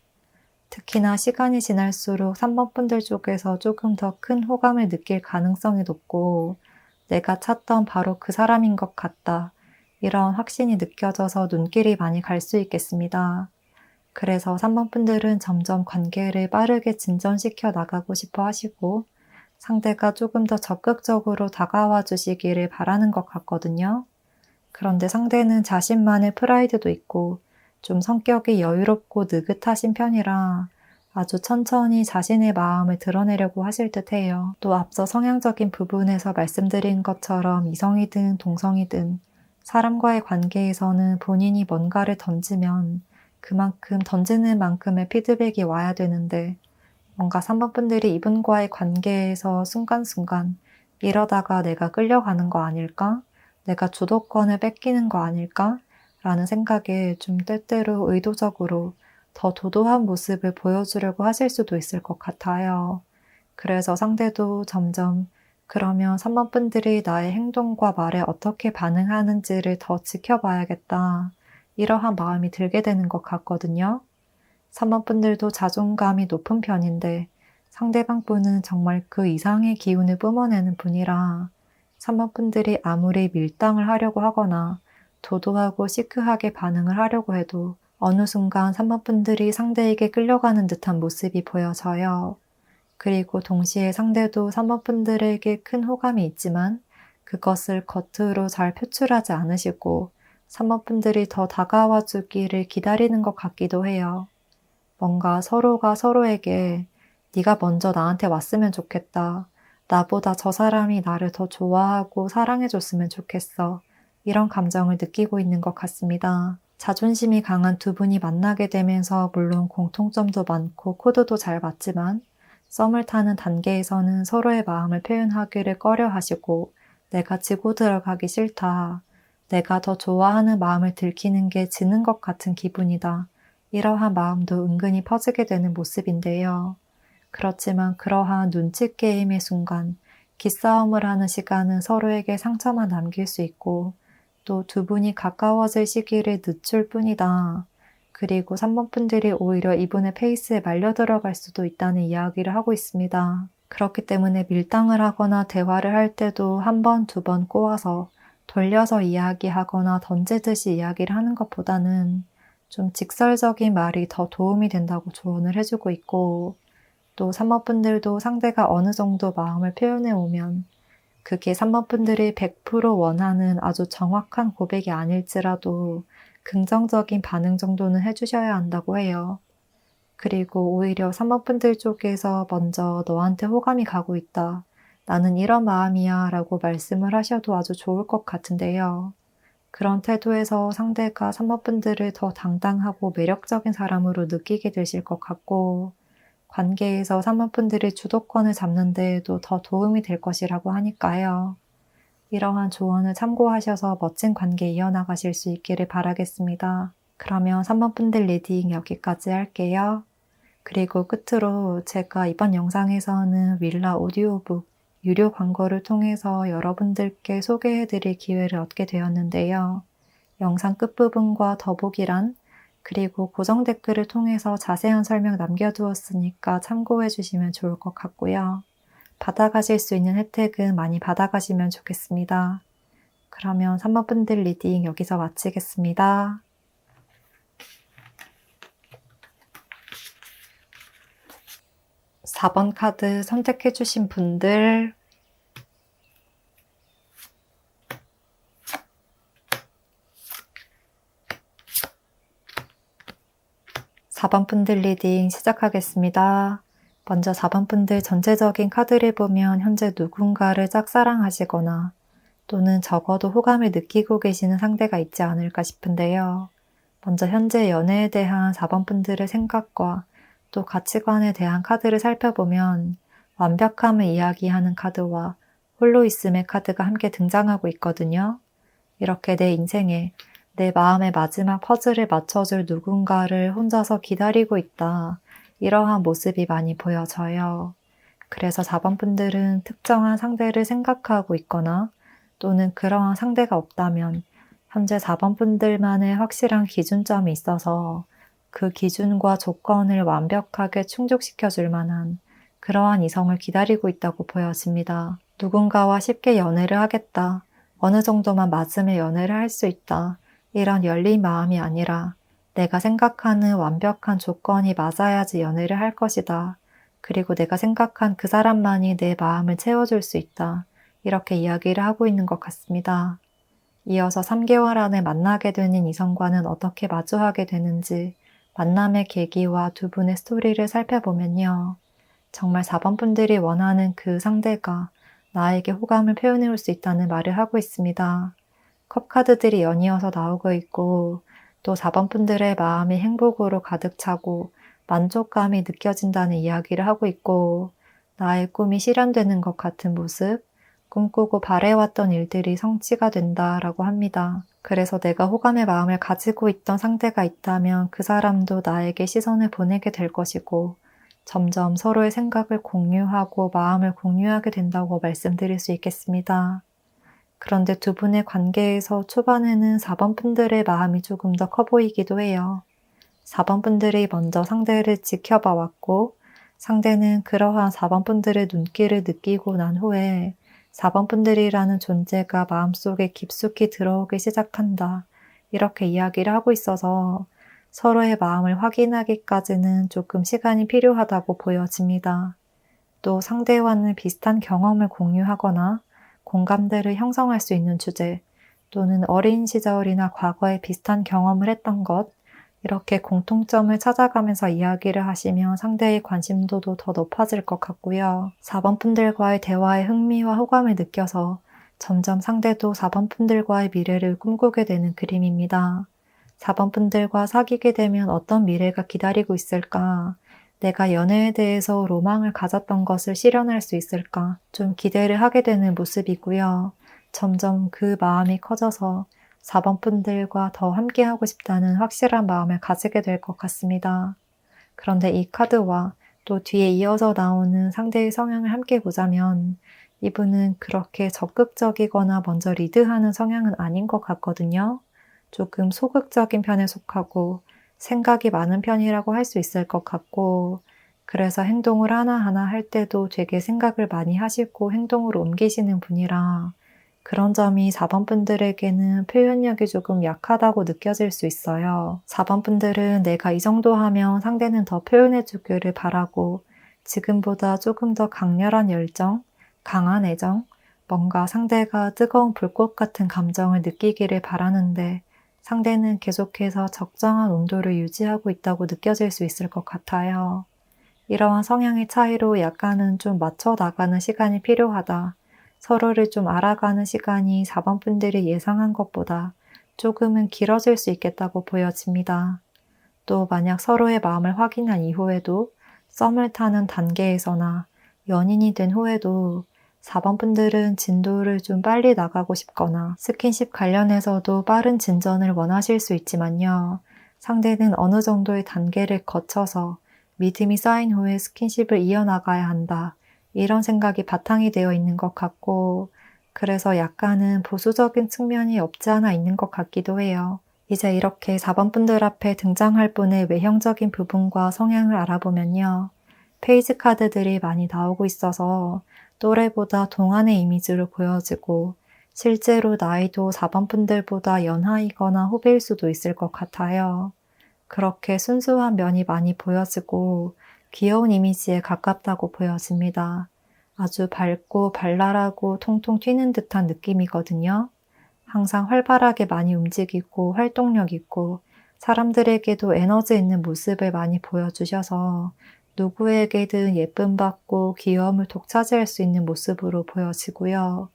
특히나 시간이 지날수록 3번 분들 쪽에서 조금 더 큰 호감을 느낄 가능성이 높고, 내가 찾던 바로 그 사람인 것 같다. 이런 확신이 느껴져서 눈길이 많이 갈 수 있겠습니다. 그래서 3번 분들은 점점 관계를 빠르게 진전시켜 나가고 싶어 하시고, 상대가 조금 더 적극적으로 다가와 주시기를 바라는 것 같거든요. 그런데 상대는 자신만의 프라이드도 있고 좀 성격이 여유롭고 느긋하신 편이라 아주 천천히 자신의 마음을 드러내려고 하실 듯해요. 또 앞서 성향적인 부분에서 말씀드린 것처럼 이성이든 동성이든 사람과의 관계에서는 본인이 뭔가를 던지면 그만큼 던지는 만큼의 피드백이 와야 되는데 뭔가 3번 분들이 이분과의 관계에서 순간순간 이러다가 내가 끌려가는 거 아닐까? 내가 주도권을 뺏기는 거 아닐까? 라는 생각에 좀 때때로 의도적으로 더 도도한 모습을 보여주려고 하실 수도 있을 것 같아요. 그래서 상대도 점점 그러면 3번 분들이 나의 행동과 말에 어떻게 반응하는지를 더 지켜봐야겠다. 이러한 마음이 들게 되는 것 같거든요. 3번 분들도 자존감이 높은 편인데 상대방 분은 정말 그 이상의 기운을 뿜어내는 분이라 3번 분들이 아무리 밀당을 하려고 하거나 도도하고 시크하게 반응을 하려고 해도 어느 순간 3번 분들이 상대에게 끌려가는 듯한 모습이 보여져요. 그리고 동시에 상대도 3번 분들에게 큰 호감이 있지만 그것을 겉으로 잘 표출하지 않으시고 3번 분들이 더 다가와 주기를 기다리는 것 같기도 해요. 뭔가 서로가 서로에게 네가 먼저 나한테 왔으면 좋겠다. 나보다 저 사람이 나를 더 좋아하고 사랑해줬으면 좋겠어. 이런 감정을 느끼고 있는 것 같습니다. 자존심이 강한 두 분이 만나게 되면서 물론 공통점도 많고 코드도 잘 맞지만 썸을 타는 단계에서는 서로의 마음을 표현하기를 꺼려 하시고 내가 지고 들어가기 싫다. 내가 더 좋아하는 마음을 들키는 게 지는 것 같은 기분이다. 이러한 마음도 은근히 퍼지게 되는 모습인데요. 그렇지만 그러한 눈치 게임의 순간, 기싸움을 하는 시간은 서로에게 상처만 남길 수 있고 또 두 분이 가까워질 시기를 늦출 뿐이다. 그리고 3번 분들이 오히려 이분의 페이스에 말려 들어갈 수도 있다는 이야기를 하고 있습니다. 그렇기 때문에 밀당을 하거나 대화를 할 때도 한 번, 두 번 꼬아서 돌려서 이야기하거나 던지듯이 이야기를 하는 것보다는 좀 직설적인 말이 더 도움이 된다고 조언을 해주고 있고 또 3번 분들도 상대가 어느 정도 마음을 표현해 오면 그게 3번 분들이 100% 원하는 아주 정확한 고백이 아닐지라도 긍정적인 반응 정도는 해주셔야 한다고 해요. 그리고 오히려 3번 분들 쪽에서 먼저 너한테 호감이 가고 있다. 나는 이런 마음이야 라고 말씀을 하셔도 아주 좋을 것 같은데요. 그런 태도에서 상대가 3번 분들을 더 당당하고 매력적인 사람으로 느끼게 되실 것 같고 관계에서 3번 분들이 주도권을 잡는 데에도 더 도움이 될 것이라고 하니까요. 이러한 조언을 참고하셔서 멋진 관계 이어나가실 수 있기를 바라겠습니다. 그러면 3번 분들 리딩 여기까지 할게요. 그리고 끝으로 제가 이번 영상에서는 윌라 오디오북 유료 광고를 통해서 여러분들께 소개해드릴 기회를 얻게 되었는데요. 영상 끝부분과 더보기란 그리고 고정 댓글을 통해서 자세한 설명 남겨두었으니까 참고해주시면 좋을 것 같고요. 받아가실 수 있는 혜택은 많이 받아가시면 좋겠습니다. 그러면 3번 분들 리딩 여기서 마치겠습니다. 4번 카드 선택해주신 분들 4번 분들 리딩 시작하겠습니다. 먼저 4번 분들 전체적인 카드를 보면 현재 누군가를 짝사랑하시거나 또는 적어도 호감을 느끼고 계시는 상대가 있지 않을까 싶은데요. 먼저 현재 연애에 대한 4번 분들의 생각과 또 가치관에 대한 카드를 살펴보면 완벽함을 이야기하는 카드와 홀로 있음의 카드가 함께 등장하고 있거든요. 이렇게 내 인생에 내 마음의 마지막 퍼즐을 맞춰줄 누군가를 혼자서 기다리고 있다. 이러한 모습이 많이 보여져요. 그래서 4번 분들은 특정한 상대를 생각하고 있거나 또는 그러한 상대가 없다면 현재 4번 분들만의 확실한 기준점이 있어서 그 기준과 조건을 완벽하게 충족시켜 줄 만한 그러한 이성을 기다리고 있다고 보여집니다. 누군가와 쉽게 연애를 하겠다. 어느 정도만 맞으면 연애를 할 수 있다. 이런 열린 마음이 아니라 내가 생각하는 완벽한 조건이 맞아야지 연애를 할 것이다. 그리고 내가 생각한 그 사람만이 내 마음을 채워줄 수 있다. 이렇게 이야기를 하고 있는 것 같습니다. 이어서 3개월 안에 만나게 되는 이성과는 어떻게 마주하게 되는지 만남의 계기와 두 분의 스토리를 살펴보면요. 정말 4번 분들이 원하는 그 상대가 나에게 호감을 표현해 올 수 있다는 말을 하고 있습니다. 컵 카드들이 연이어서 나오고 있고 또 4번 분들의 마음이 행복으로 가득 차고 만족감이 느껴진다는 이야기를 하고 있고 나의 꿈이 실현되는 것 같은 모습, 꿈꾸고 바래왔던 일들이 성취가 된다라고 합니다. 그래서 내가 호감의 마음을 가지고 있던 상대가 있다면 그 사람도 나에게 시선을 보내게 될 것이고 점점 서로의 생각을 공유하고 마음을 공유하게 된다고 말씀드릴 수 있겠습니다. 그런데 두 분의 관계에서 초반에는 4번 분들의 마음이 조금 더 커 보이기도 해요. 4번 분들이 먼저 상대를 지켜봐 왔고 상대는 그러한 4번 분들의 눈길을 느끼고 난 후에 4번 분들이라는 존재가 마음속에 깊숙이 들어오기 시작한다. 이렇게 이야기를 하고 있어서 서로의 마음을 확인하기까지는 조금 시간이 필요하다고 보여집니다. 또 상대와는 비슷한 경험을 공유하거나 공감대를 형성할 수 있는 주제 또는 어린 시절이나 과거에 비슷한 경험을 했던 것 이렇게 공통점을 찾아가면서 이야기를 하시면 상대의 관심도도 더 높아질 것 같고요. 4번 분들과의 대화에 흥미와 호감을 느껴서 점점 상대도 4번 분들과의 미래를 꿈꾸게 되는 그림입니다. 4번 분들과 사귀게 되면 어떤 미래가 기다리고 있을까? 내가 연애에 대해서 로망을 가졌던 것을 실현할 수 있을까? 좀 기대를 하게 되는 모습이고요. 점점 그 마음이 커져서 4번 분들과 더 함께하고 싶다는 확실한 마음을 가지게 될 것 같습니다. 그런데 이 카드와 또 뒤에 이어서 나오는 상대의 성향을 함께 보자면 이분은 그렇게 적극적이거나 먼저 리드하는 성향은 아닌 것 같거든요. 조금 소극적인 편에 속하고 생각이 많은 편이라고 할 수 있을 것 같고 그래서 행동을 하나하나 할 때도 되게 생각을 많이 하시고 행동으로 옮기시는 분이라 그런 점이 4번 분들에게는 표현력이 조금 약하다고 느껴질 수 있어요. 4번 분들은 내가 이 정도 하면 상대는 더 표현해 주기를 바라고 지금보다 조금 더 강렬한 열정, 강한 애정, 뭔가 상대가 뜨거운 불꽃 같은 감정을 느끼기를 바라는데 상대는 계속해서 적정한 온도를 유지하고 있다고 느껴질 수 있을 것 같아요. 이러한 성향의 차이로 약간은 좀 맞춰 나가는 시간이 필요하다. 서로를 좀 알아가는 시간이 4번 분들이 예상한 것보다 조금은 길어질 수 있겠다고 보여집니다. 또 만약 서로의 마음을 확인한 이후에도 썸을 타는 단계에서나 연인이 된 후에도 4번 분들은 진도를 좀 빨리 나가고 싶거나 스킨십 관련해서도 빠른 진전을 원하실 수 있지만요. 상대는 어느 정도의 단계를 거쳐서 믿음이 쌓인 후에 스킨십을 이어나가야 한다. 이런 생각이 바탕이 되어 있는 것 같고 그래서 약간은 보수적인 측면이 없지 않아 있는 것 같기도 해요. 이제 이렇게 4번 분들 앞에 등장할 분의 외형적인 부분과 성향을 알아보면요. 페이지 카드들이 많이 나오고 있어서 또래보다 동안의 이미지로 보여지고 실제로 나이도 4번 분들보다 연하이거나 후배일 수도 있을 것 같아요. 그렇게 순수한 면이 많이 보여지고 귀여운 이미지에 가깝다고 보여집니다. 아주 밝고 발랄하고 통통 튀는 듯한 느낌이거든요. 항상 활발하게 많이 움직이고 활동력 있고 사람들에게도 에너지 있는 모습을 많이 보여주셔서 누구에게든 예쁨 받고 귀여움을 독차지할 수 있는 모습으로 보여지고요.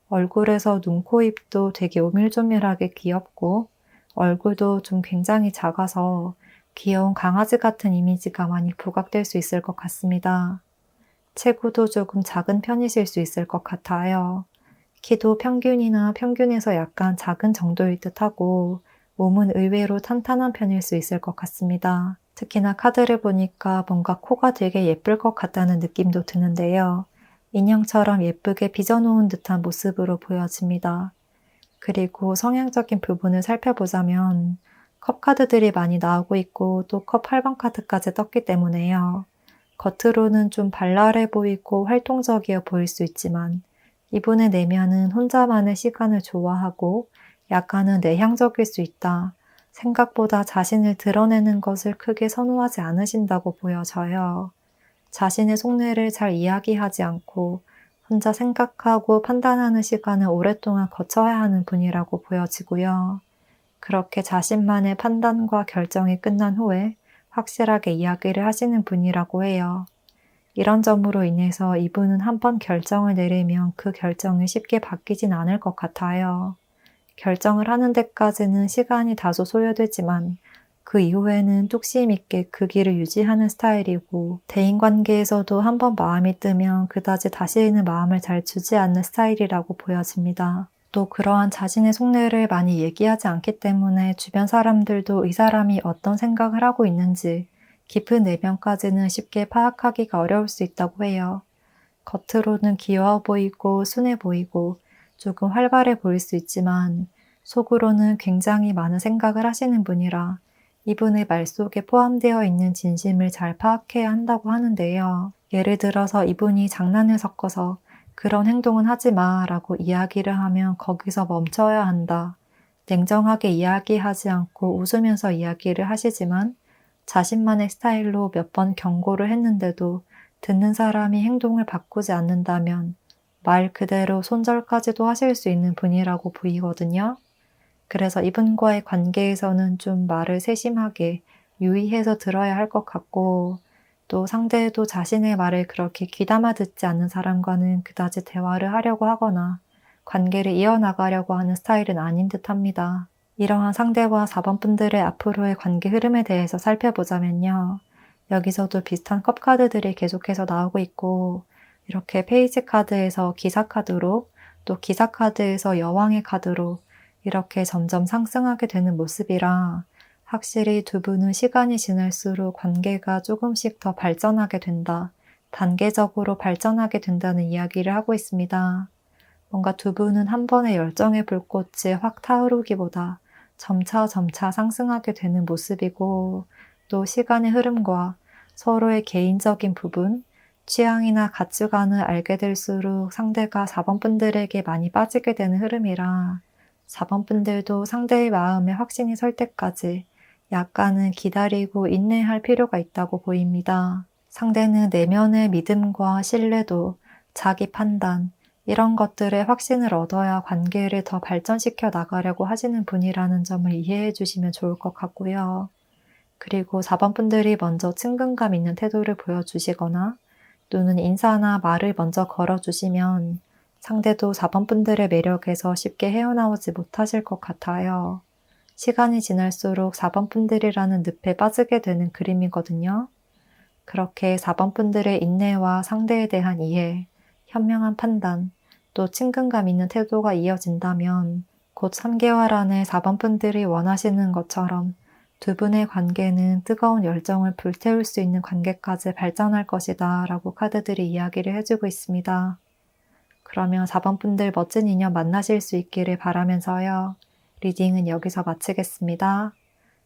얼굴에서 눈, 코, 입도 되게 오밀조밀하게 귀엽고 얼굴도 좀 굉장히 작아서 귀여운 강아지 같은 이미지가 많이 부각될 수 있을 것 같습니다. 체구도 조금 작은 편이실 수 있을 것 같아요. 키도 평균이나 평균에서 약간 작은 정도일 듯하고 몸은 의외로 탄탄한 편일 수 있을 것 같습니다. 특히나 카드를 보니까 뭔가 코가 되게 예쁠 것 같다는 느낌도 드는데요. 인형처럼 예쁘게 빚어놓은 듯한 모습으로 보여집니다. 그리고 성향적인 부분을 살펴보자면 컵 카드들이 많이 나오고 있고 또 컵 8번 카드까지 떴기 때문에요. 겉으로는 좀 발랄해 보이고 활동적이어 보일 수 있지만 이분의 내면은 혼자만의 시간을 좋아하고 약간은 내향적일 수 있다. 생각보다 자신을 드러내는 것을 크게 선호하지 않으신다고 보여져요. 자신의 속내를 잘 이야기하지 않고 혼자 생각하고 판단하는 시간을 오랫동안 거쳐야 하는 분이라고 보여지고요. 그렇게 자신만의 판단과 결정이 끝난 후에 확실하게 이야기를 하시는 분이라고 해요. 이런 점으로 인해서 이분은 한번 결정을 내리면 그 결정이 쉽게 바뀌진 않을 것 같아요. 결정을 하는 데까지는 시간이 다소 소요되지만 그 이후에는 뚝심 있게 그 길을 유지하는 스타일이고 대인관계에서도 한번 마음이 뜨면 그다지 다시는 마음을 잘 주지 않는 스타일이라고 보여집니다. 또 그러한 자신의 속내를 많이 얘기하지 않기 때문에 주변 사람들도 이 사람이 어떤 생각을 하고 있는지 깊은 내면까지는 쉽게 파악하기가 어려울 수 있다고 해요. 겉으로는 귀여워 보이고 순해 보이고 조금 활발해 보일 수 있지만 속으로는 굉장히 많은 생각을 하시는 분이라 이분의 말 속에 포함되어 있는 진심을 잘 파악해야 한다고 하는데요. 예를 들어서 이분이 장난을 섞어서 그런 행동은 하지 마 라고 이야기를 하면 거기서 멈춰야 한다. 냉정하게 이야기하지 않고 웃으면서 이야기를 하시지만 자신만의 스타일로 몇 번 경고를 했는데도 듣는 사람이 행동을 바꾸지 않는다면 말 그대로 손절까지도 하실 수 있는 분이라고 보이거든요. 그래서 이분과의 관계에서는 좀 말을 세심하게 유의해서 들어야 할 것 같고 또 상대도 자신의 말을 그렇게 귀담아 듣지 않는 사람과는 그다지 대화를 하려고 하거나 관계를 이어나가려고 하는 스타일은 아닌 듯합니다. 이러한 상대와 4번 분들의 앞으로의 관계 흐름에 대해서 살펴보자면요. 여기서도 비슷한 컵 카드들이 계속해서 나오고 있고 이렇게 페이지 카드에서 기사 카드로 또 기사 카드에서 여왕의 카드로 이렇게 점점 상승하게 되는 모습이라 확실히 두 분은 시간이 지날수록 관계가 조금씩 더 발전하게 된다. 단계적으로 발전하게 된다는 이야기를 하고 있습니다. 뭔가 두 분은 한 번의 열정의 불꽃이 확 타오르기보다 점차 상승하게 되는 모습이고 또 시간의 흐름과 서로의 개인적인 부분, 취향이나 가치관을 알게 될수록 상대가 4번 분들에게 많이 빠지게 되는 흐름이라 4번 분들도 상대의 마음에 확신이 설 때까지 약간은 기다리고 인내할 필요가 있다고 보입니다. 상대는 내면의 믿음과 신뢰도, 자기 판단, 이런 것들에 확신을 얻어야 관계를 더 발전시켜 나가려고 하시는 분이라는 점을 이해해 주시면 좋을 것 같고요. 그리고 4번 분들이 먼저 친근감 있는 태도를 보여주시거나 또는 인사나 말을 먼저 걸어주시면 상대도 4번 분들의 매력에서 쉽게 헤어나오지 못하실 것 같아요. 시간이 지날수록 4번 분들이라는 늪에 빠지게 되는 그림이거든요. 그렇게 4번 분들의 인내와 상대에 대한 이해, 현명한 판단, 또 친근감 있는 태도가 이어진다면 곧 3개월 안에 4번 분들이 원하시는 것처럼 두 분의 관계는 뜨거운 열정을 불태울 수 있는 관계까지 발전할 것이다 라고 카드들이 이야기를 해주고 있습니다. 그러면 4번 분들 멋진 인연 만나실 수 있기를 바라면서요. 리딩은 여기서 마치겠습니다.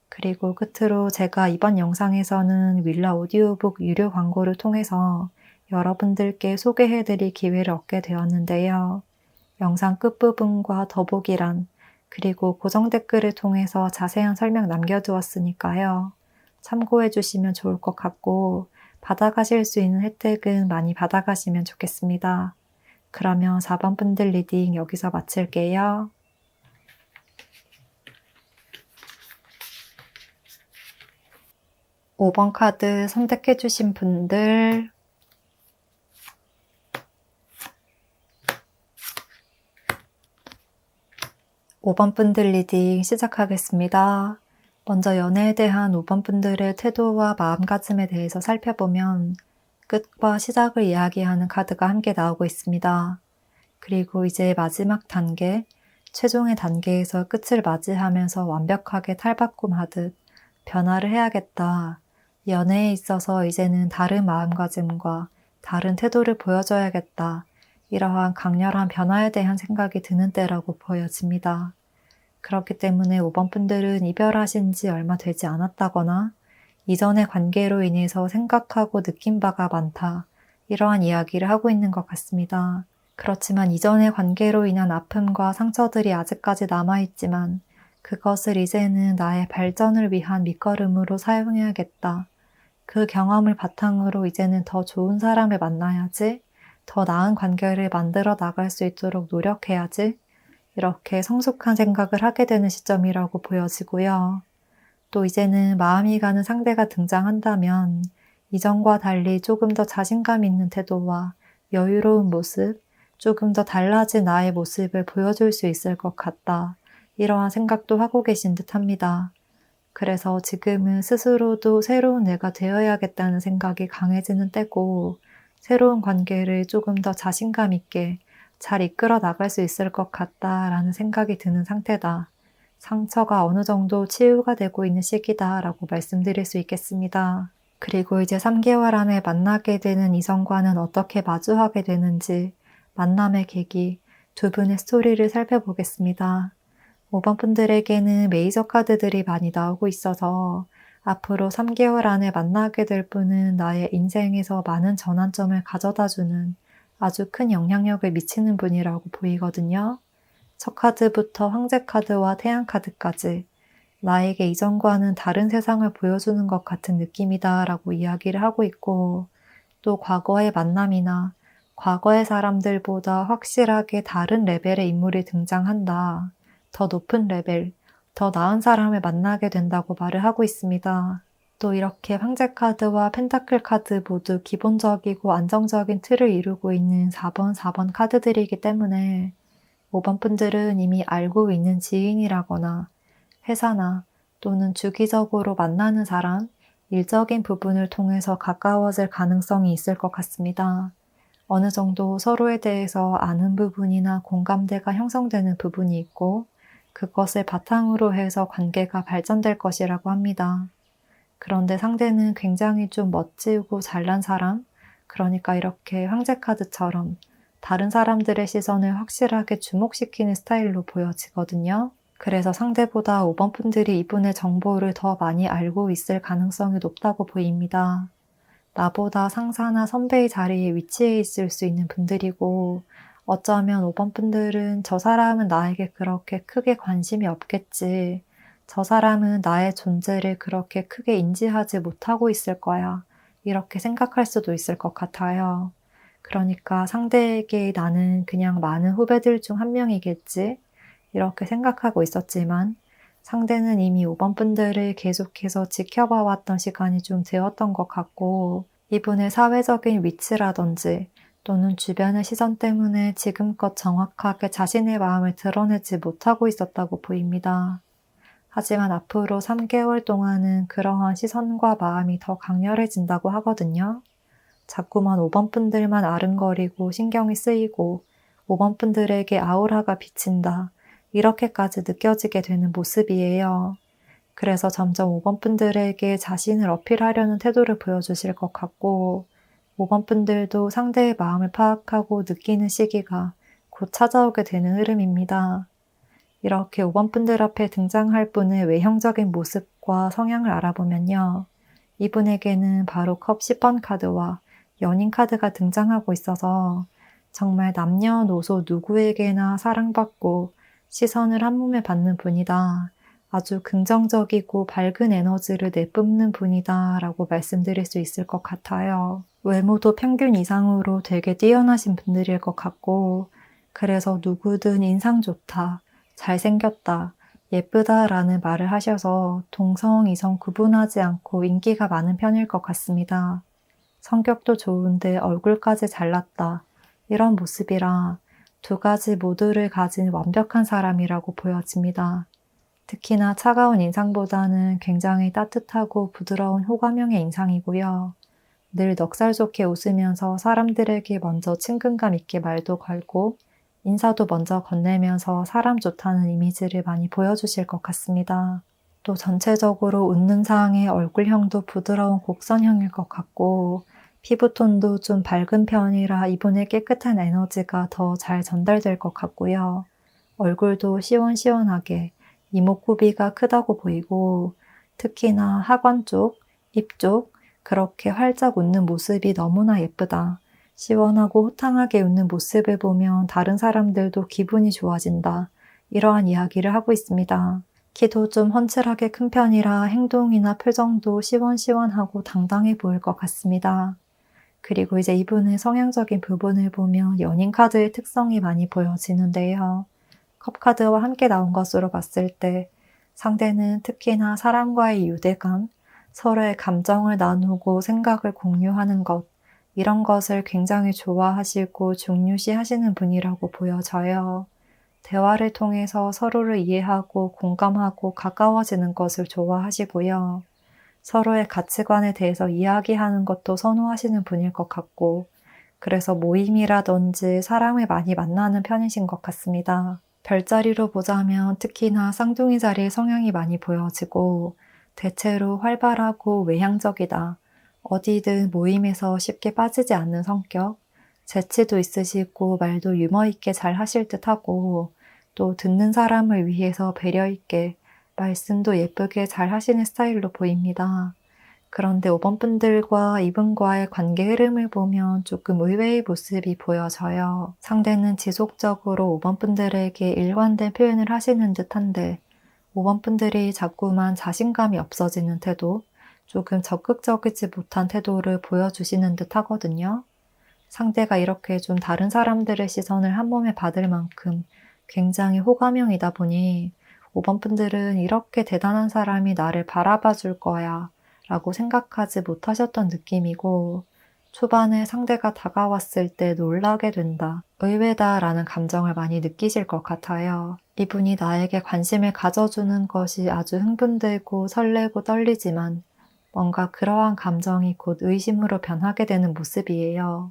그리고 끝으로 제가 이번 영상에서는 윌라 오디오북 유료 광고를 통해서 여러분들께 소개해드릴 기회를 얻게 되었는데요. 영상 끝부분과 더보기란 그리고 고정 댓글을 통해서 자세한 설명 남겨두었으니까요. 참고해 주시면 좋을 것 같고 받아가실 수 있는 혜택은 많이 받아가시면 좋겠습니다. 그러면 4번 분들 리딩 여기서 마칠게요. 5번 카드 선택해주신 분들, 5번 분들 리딩 시작하겠습니다. 먼저 연애에 대한 5번 분들의 태도와 마음가짐에 대해서 살펴보면 끝과 시작을 이야기하는 카드가 함께 나오고 있습니다. 그리고 이제 마지막 단계, 최종의 단계에서 끝을 맞이하면서 완벽하게 탈바꿈하듯 변화를 해야겠다. 연애에 있어서 이제는 다른 마음가짐과 다른 태도를 보여줘야겠다. 이러한 강렬한 변화에 대한 생각이 드는 때라고 보여집니다. 그렇기 때문에 5번 분들은 이별하신 지 얼마 되지 않았다거나 이전의 관계로 인해서 생각하고 느낀 바가 많다. 이러한 이야기를 하고 있는 것 같습니다. 그렇지만 이전의 관계로 인한 아픔과 상처들이 아직까지 남아있지만 그것을 이제는 나의 발전을 위한 밑거름으로 사용해야겠다. 그 경험을 바탕으로 이제는 더 좋은 사람을 만나야지, 더 나은 관계를 만들어 나갈 수 있도록 노력해야지, 이렇게 성숙한 생각을 하게 되는 시점이라고 보여지고요. 또 이제는 마음이 가는 상대가 등장한다면 이전과 달리 조금 더 자신감 있는 태도와 여유로운 모습, 조금 더 달라진 나의 모습을 보여줄 수 있을 것 같다. 이러한 생각도 하고 계신 듯 합니다. 그래서 지금은 스스로도 새로운 내가 되어야겠다는 생각이 강해지는 때고, 새로운 관계를 조금 더 자신감 있게 잘 이끌어 나갈 수 있을 것 같다라는 생각이 드는 상태다. 상처가 어느 정도 치유가 되고 있는 시기다 라고 말씀드릴 수 있겠습니다. 그리고 이제 3개월 안에 만나게 되는 이성과는 어떻게 마주하게 되는지 만남의 계기, 두 분의 스토리를 살펴보겠습니다. 5번 분들에게는 메이저 카드들이 많이 나오고 있어서 앞으로 3개월 안에 만나게 될 분은 나의 인생에서 많은 전환점을 가져다주는 아주 큰 영향력을 미치는 분이라고 보이거든요. 첫 카드부터 황제 카드와 태양 카드까지 나에게 이전과는 다른 세상을 보여주는 것 같은 느낌이다 라고 이야기를 하고 있고, 또 과거의 만남이나 과거의 사람들보다 확실하게 다른 레벨의 인물이 등장한다. 더 높은 레벨, 더 나은 사람을 만나게 된다고 말을 하고 있습니다. 또 이렇게 황제 카드와 펜타클 카드 모두 기본적이고 안정적인 틀을 이루고 있는 4번 카드들이기 때문에 5번 분들은 이미 알고 있는 지인이라거나 회사나 또는 주기적으로 만나는 사람, 일적인 부분을 통해서 가까워질 가능성이 있을 것 같습니다. 어느 정도 서로에 대해서 아는 부분이나 공감대가 형성되는 부분이 있고 그것을 바탕으로 해서 관계가 발전될 것이라고 합니다. 그런데 상대는 굉장히 좀 멋지고 잘난 사람, 그러니까 이렇게 황제 카드처럼 다른 사람들의 시선을 확실하게 주목시키는 스타일로 보여지거든요. 그래서 상대보다 5번 분들이 이분의 정보를 더 많이 알고 있을 가능성이 높다고 보입니다. 나보다 상사나 선배의 자리에 위치해 있을 수 있는 분들이고, 어쩌면 5번 분들은 저 사람은 나에게 그렇게 크게 관심이 없겠지. 저 사람은 나의 존재를 그렇게 크게 인지하지 못하고 있을 거야. 이렇게 생각할 수도 있을 것 같아요. 그러니까 상대에게 나는 그냥 많은 후배들 중 한 명이겠지. 이렇게 생각하고 있었지만 상대는 이미 5번 분들을 계속해서 지켜봐 왔던 시간이 좀 되었던 것 같고 이분의 사회적인 위치라든지 또는 주변의 시선 때문에 지금껏 정확하게 자신의 마음을 드러내지 못하고 있었다고 보입니다. 하지만 앞으로 3개월 동안은 그러한 시선과 마음이 더 강렬해진다고 하거든요. 자꾸만 5번 분들만 아른거리고 신경이 쓰이고 5번 분들에게 아우라가 비친다. 이렇게까지 느껴지게 되는 모습이에요. 그래서 점점 5번 분들에게 자신을 어필하려는 태도를 보여주실 것 같고 5번 분들도 상대의 마음을 파악하고 느끼는 시기가 곧 찾아오게 되는 흐름입니다. 이렇게 5번 분들 앞에 등장할 분의 외형적인 모습과 성향을 알아보면요. 이분에게는 바로 컵 10번 카드와 연인 카드가 등장하고 있어서 정말 남녀노소 누구에게나 사랑받고 시선을 한 몸에 받는 분이다. 아주 긍정적이고 밝은 에너지를 내뿜는 분이다 라고 말씀드릴 수 있을 것 같아요. 외모도 평균 이상으로 되게 뛰어나신 분들일 것 같고 그래서 누구든 인상 좋다, 잘생겼다, 예쁘다라는 말을 하셔서 동성, 이성 구분하지 않고 인기가 많은 편일 것 같습니다. 성격도 좋은데 얼굴까지 잘났다. 이런 모습이라 두 가지 모두를 가진 완벽한 사람이라고 보여집니다. 특히나 차가운 인상보다는 굉장히 따뜻하고 부드러운 호감형의 인상이고요. 늘 넉살 좋게 웃으면서 사람들에게 먼저 친근감 있게 말도 걸고 인사도 먼저 건네면서 사람 좋다는 이미지를 많이 보여주실 것 같습니다. 또 전체적으로 웃는 상의 얼굴형도 부드러운 곡선형일 것 같고 피부톤도 좀 밝은 편이라 이분의 깨끗한 에너지가 더 잘 전달될 것 같고요. 얼굴도 시원시원하게 이목구비가 크다고 보이고 특히나 하관 쪽, 입 쪽 그렇게 활짝 웃는 모습이 너무나 예쁘다. 시원하고 호탕하게 웃는 모습을 보면 다른 사람들도 기분이 좋아진다. 이러한 이야기를 하고 있습니다. 키도 좀 훤칠하게 큰 편이라 행동이나 표정도 시원시원하고 당당해 보일 것 같습니다. 그리고 이제 이분의 성향적인 부분을 보면 연인 카드의 특성이 많이 보여지는데요. 컵카드와 함께 나온 것으로 봤을 때 상대는 특히나 사람과의 유대감, 서로의 감정을 나누고 생각을 공유하는 것, 이런 것을 굉장히 좋아하시고 중요시하시는 분이라고 보여져요. 대화를 통해서 서로를 이해하고 공감하고 가까워지는 것을 좋아하시고요. 서로의 가치관에 대해서 이야기하는 것도 선호하시는 분일 것 같고, 그래서 모임이라든지 사람을 많이 만나는 편이신 것 같습니다. 별자리로 보자면 특히나 쌍둥이 자리의 성향이 많이 보여지고, 대체로 활발하고 외향적이다. 어디든 모임에서 쉽게 빠지지 않는 성격, 재치도 있으시고 말도 유머 있게 잘 하실 듯하고 또 듣는 사람을 위해서 배려 있게 말씀도 예쁘게 잘 하시는 스타일로 보입니다. 그런데 5번 분들과 이분과의 관계 흐름을 보면 조금 의외의 모습이 보여져요. 상대는 지속적으로 5번 분들에게 일관된 표현을 하시는 듯한데 5번 분들이 자꾸만 자신감이 없어지는 태도, 조금 적극적이지 못한 태도를 보여주시는 듯 하거든요. 상대가 이렇게 좀 다른 사람들의 시선을 한 몸에 받을 만큼 굉장히 호감형이다 보니 5번 분들은 이렇게 대단한 사람이 나를 바라봐 줄 거야 라고 생각하지 못하셨던 느낌이고 초반에 상대가 다가왔을 때 놀라게 된다, 의외다 라는 감정을 많이 느끼실 것 같아요. 이분이 나에게 관심을 가져주는 것이 아주 흥분되고 설레고 떨리지만 뭔가 그러한 감정이 곧 의심으로 변하게 되는 모습이에요.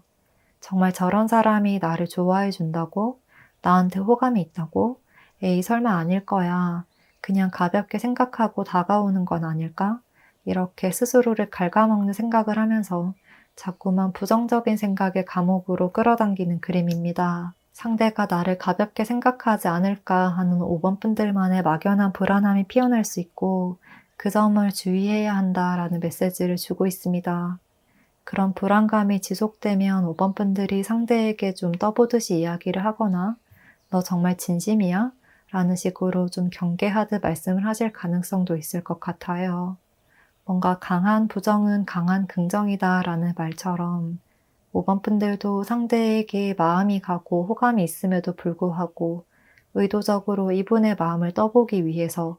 정말 저런 사람이 나를 좋아해 준다고? 나한테 호감이 있다고? 에이, 설마 아닐 거야. 그냥 가볍게 생각하고 다가오는 건 아닐까? 이렇게 스스로를 갉아먹는 생각을 하면서 자꾸만 부정적인 생각의 감옥으로 끌어당기는 그림입니다. 상대가 나를 가볍게 생각하지 않을까 하는 5번 분들만의 막연한 불안함이 피어날 수 있고 그 점을 주의해야 한다라는 메시지를 주고 있습니다. 그런 불안감이 지속되면 5번 분들이 상대에게 좀 떠보듯이 이야기를 하거나 너 정말 진심이야? 라는 식으로 좀 경계하듯 말씀을 하실 가능성도 있을 것 같아요. 뭔가 강한 부정은 강한 긍정이다 라는 말처럼 5번 분들도 상대에게 마음이 가고 호감이 있음에도 불구하고 의도적으로 이분의 마음을 떠보기 위해서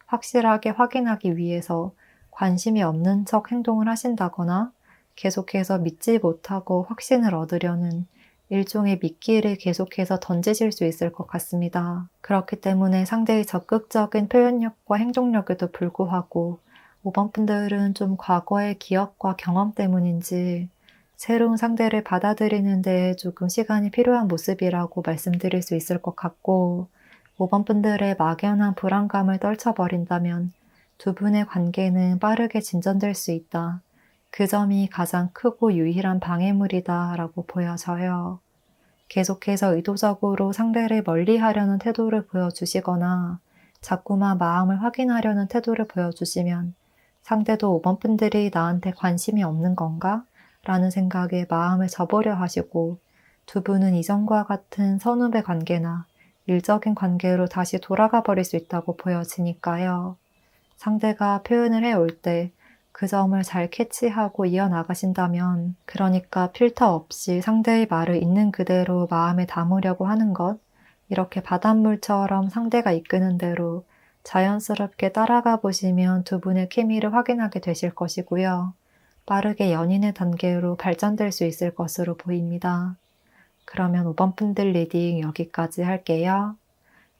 확실하게 확인하기 위해서 관심이 없는 척 행동을 하신다거나 계속해서 믿지 못하고 확신을 얻으려는 일종의 미끼를 계속해서 던지실 수 있을 것 같습니다. 그렇기 때문에 상대의 적극적인 표현력과 행동력에도 불구하고 5번 분들은 좀 과거의 기억과 경험 때문인지 새로운 상대를 받아들이는 데 조금 시간이 필요한 모습이라고 말씀드릴 수 있을 것 같고 5번 분들의 막연한 불안감을 떨쳐버린다면 두 분의 관계는 빠르게 진전될 수 있다. 그 점이 가장 크고 유일한 방해물이다 라고 보여져요. 계속해서 의도적으로 상대를 멀리하려는 태도를 보여주시거나 자꾸만 마음을 확인하려는 태도를 보여주시면 상대도 5번 분들이 나한테 관심이 없는 건가? 라는 생각에 마음을 접으려 하시고 두 분은 이전과 같은 선후배 관계나 일적인 관계로 다시 돌아가 버릴 수 있다고 보여지니까요. 상대가 표현을 해올 때 그 점을 잘 캐치하고 이어나가신다면 그러니까 필터 없이 상대의 말을 있는 그대로 마음에 담으려고 하는 것, 이렇게 바닷물처럼 상대가 이끄는 대로 자연스럽게 따라가 보시면 두 분의 케미를 확인하게 되실 것이고요. 빠르게 연인의 단계로 발전될 수 있을 것으로 보입니다. 그러면 5번 분들 리딩 여기까지 할게요.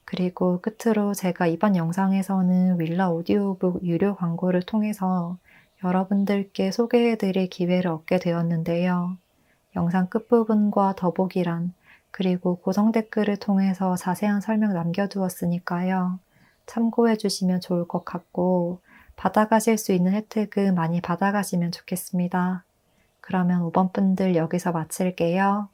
그리고 끝으로 제가 이번 영상에서는 윌라 오디오북 유료 광고를 통해서 여러분들께 소개해드릴 기회를 얻게 되었는데요. 영상 끝부분과 더보기란 그리고 고정 댓글을 통해서 자세한 설명 남겨두었으니까요. 참고해 주시면 좋을 것 같고 받아가실 수 있는 혜택은 많이 받아가시면 좋겠습니다. 그러면 5번 분들 여기서 마칠게요.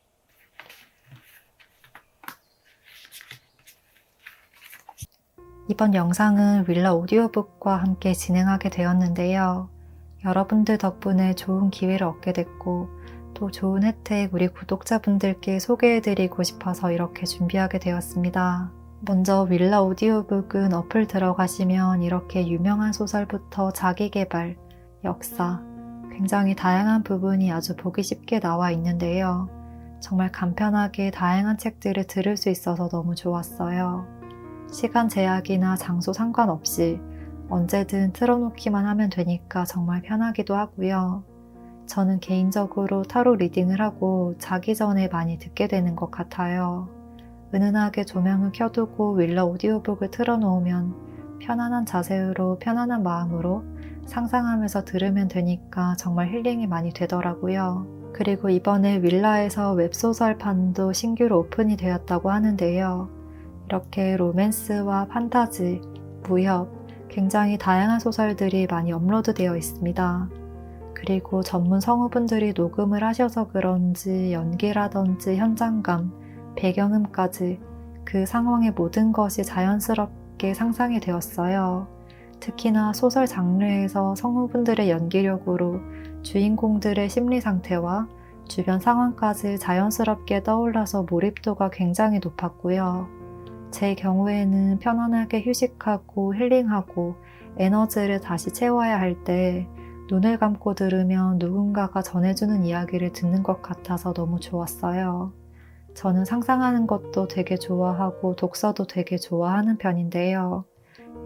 이번 영상은 윌라 오디오북과 함께 진행하게 되었는데요. 여러분들 덕분에 좋은 기회를 얻게 됐고 또 좋은 혜택 우리 구독자분들께 소개해드리고 싶어서 이렇게 준비하게 되었습니다. 먼저 윌라 오디오북은 어플 들어가시면 이렇게 유명한 소설부터 자기계발, 역사, 굉장히 다양한 부분이 아주 보기 쉽게 나와 있는데요. 정말 간편하게 다양한 책들을 들을 수 있어서 너무 좋았어요. 시간 제약이나 장소 상관없이 언제든 틀어놓기만 하면 되니까 정말 편하기도 하고요. 저는 개인적으로 타로 리딩을 하고 자기 전에 많이 듣게 되는 것 같아요. 은은하게 조명을 켜두고 윌라 오디오북을 틀어놓으면 편안한 자세로 편안한 마음으로 상상하면서 들으면 되니까 정말 힐링이 많이 되더라고요. 그리고 이번에 윌라에서 웹소설판도 신규로 오픈이 되었다고 하는데요. 이렇게 로맨스와 판타지, 무협, 굉장히 다양한 소설들이 많이 업로드되어 있습니다. 그리고 전문 성우분들이 녹음을 하셔서 그런지 연기라든지 현장감, 배경음까지 그 상황의 모든 것이 자연스럽게 상상이 되었어요. 특히나 소설 장르에서 성우분들의 연기력으로 주인공들의 심리 상태와 주변 상황까지 자연스럽게 떠올라서 몰입도가 굉장히 높았고요. 제 경우에는 편안하게 휴식하고 힐링하고 에너지를 다시 채워야 할 때 눈을 감고 들으면 누군가가 전해주는 이야기를 듣는 것 같아서 너무 좋았어요. 저는 상상하는 것도 되게 좋아하고 독서도 되게 좋아하는 편인데요.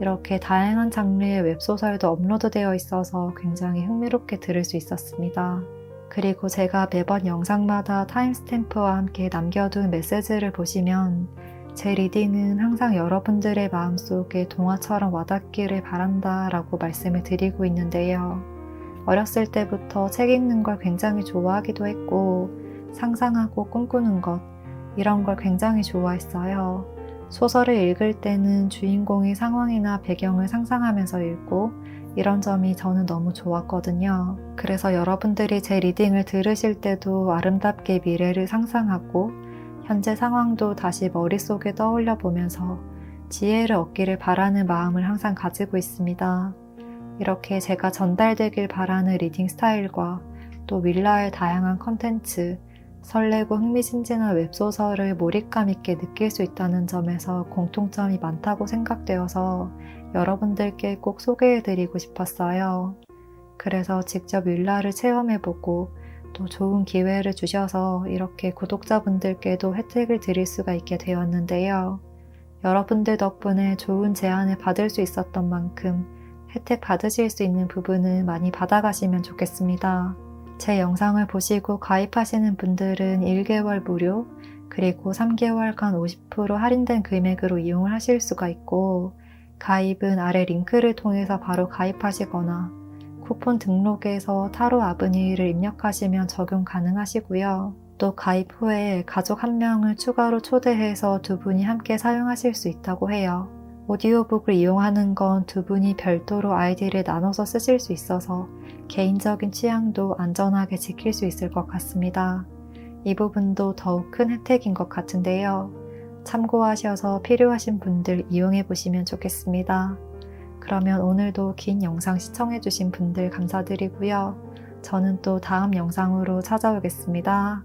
이렇게 다양한 장르의 웹소설도 업로드되어 있어서 굉장히 흥미롭게 들을 수 있었습니다. 그리고 제가 매번 영상마다 타임스탬프와 함께 남겨둔 메시지를 보시면 제 리딩은 항상 여러분들의 마음속에 동화처럼 와닿기를 바란다 라고 말씀을 드리고 있는데요. 어렸을 때부터 책 읽는 걸 굉장히 좋아하기도 했고 상상하고 꿈꾸는 것 이런 걸 굉장히 좋아했어요. 소설을 읽을 때는 주인공의 상황이나 배경을 상상하면서 읽고 이런 점이 저는 너무 좋았거든요. 그래서 여러분들이 제 리딩을 들으실 때도 아름답게 미래를 상상하고 현재 상황도 다시 머릿속에 떠올려 보면서 지혜를 얻기를 바라는 마음을 항상 가지고 있습니다. 이렇게 제가 전달되길 바라는 리딩 스타일과 또 윌라의 다양한 컨텐츠, 설레고 흥미진진한 웹소설을 몰입감 있게 느낄 수 있다는 점에서 공통점이 많다고 생각되어서 여러분들께 꼭 소개해드리고 싶었어요. 그래서 직접 윌라를 체험해보고 또 좋은 기회를 주셔서 이렇게 구독자분들께도 혜택을 드릴 수가 있게 되었는데요. 여러분들 덕분에 좋은 제안을 받을 수 있었던 만큼 혜택 받으실 수 있는 부분을 많이 받아가시면 좋겠습니다. 제 영상을 보시고 가입하시는 분들은 1개월 무료, 그리고 3개월간 50% 할인된 금액으로 이용을 하실 수가 있고 가입은 아래 링크를 통해서 바로 가입하시거나 쿠폰 등록에서 타로 아브니를 입력하시면 적용 가능하시고요. 또 가입 후에 가족 1명을 추가로 초대해서 두 분이 함께 사용하실 수 있다고 해요. 오디오북을 이용하는 건 두 분이 별도로 아이디를 나눠서 쓰실 수 있어서 개인적인 취향도 안전하게 지킬 수 있을 것 같습니다. 이 부분도 더욱 큰 혜택인 것 같은데요. 참고하셔서 필요하신 분들 이용해 보시면 좋겠습니다. 그러면 오늘도 긴 영상 시청해주신 분들 감사드리고요. 저는 또 다음 영상으로 찾아오겠습니다.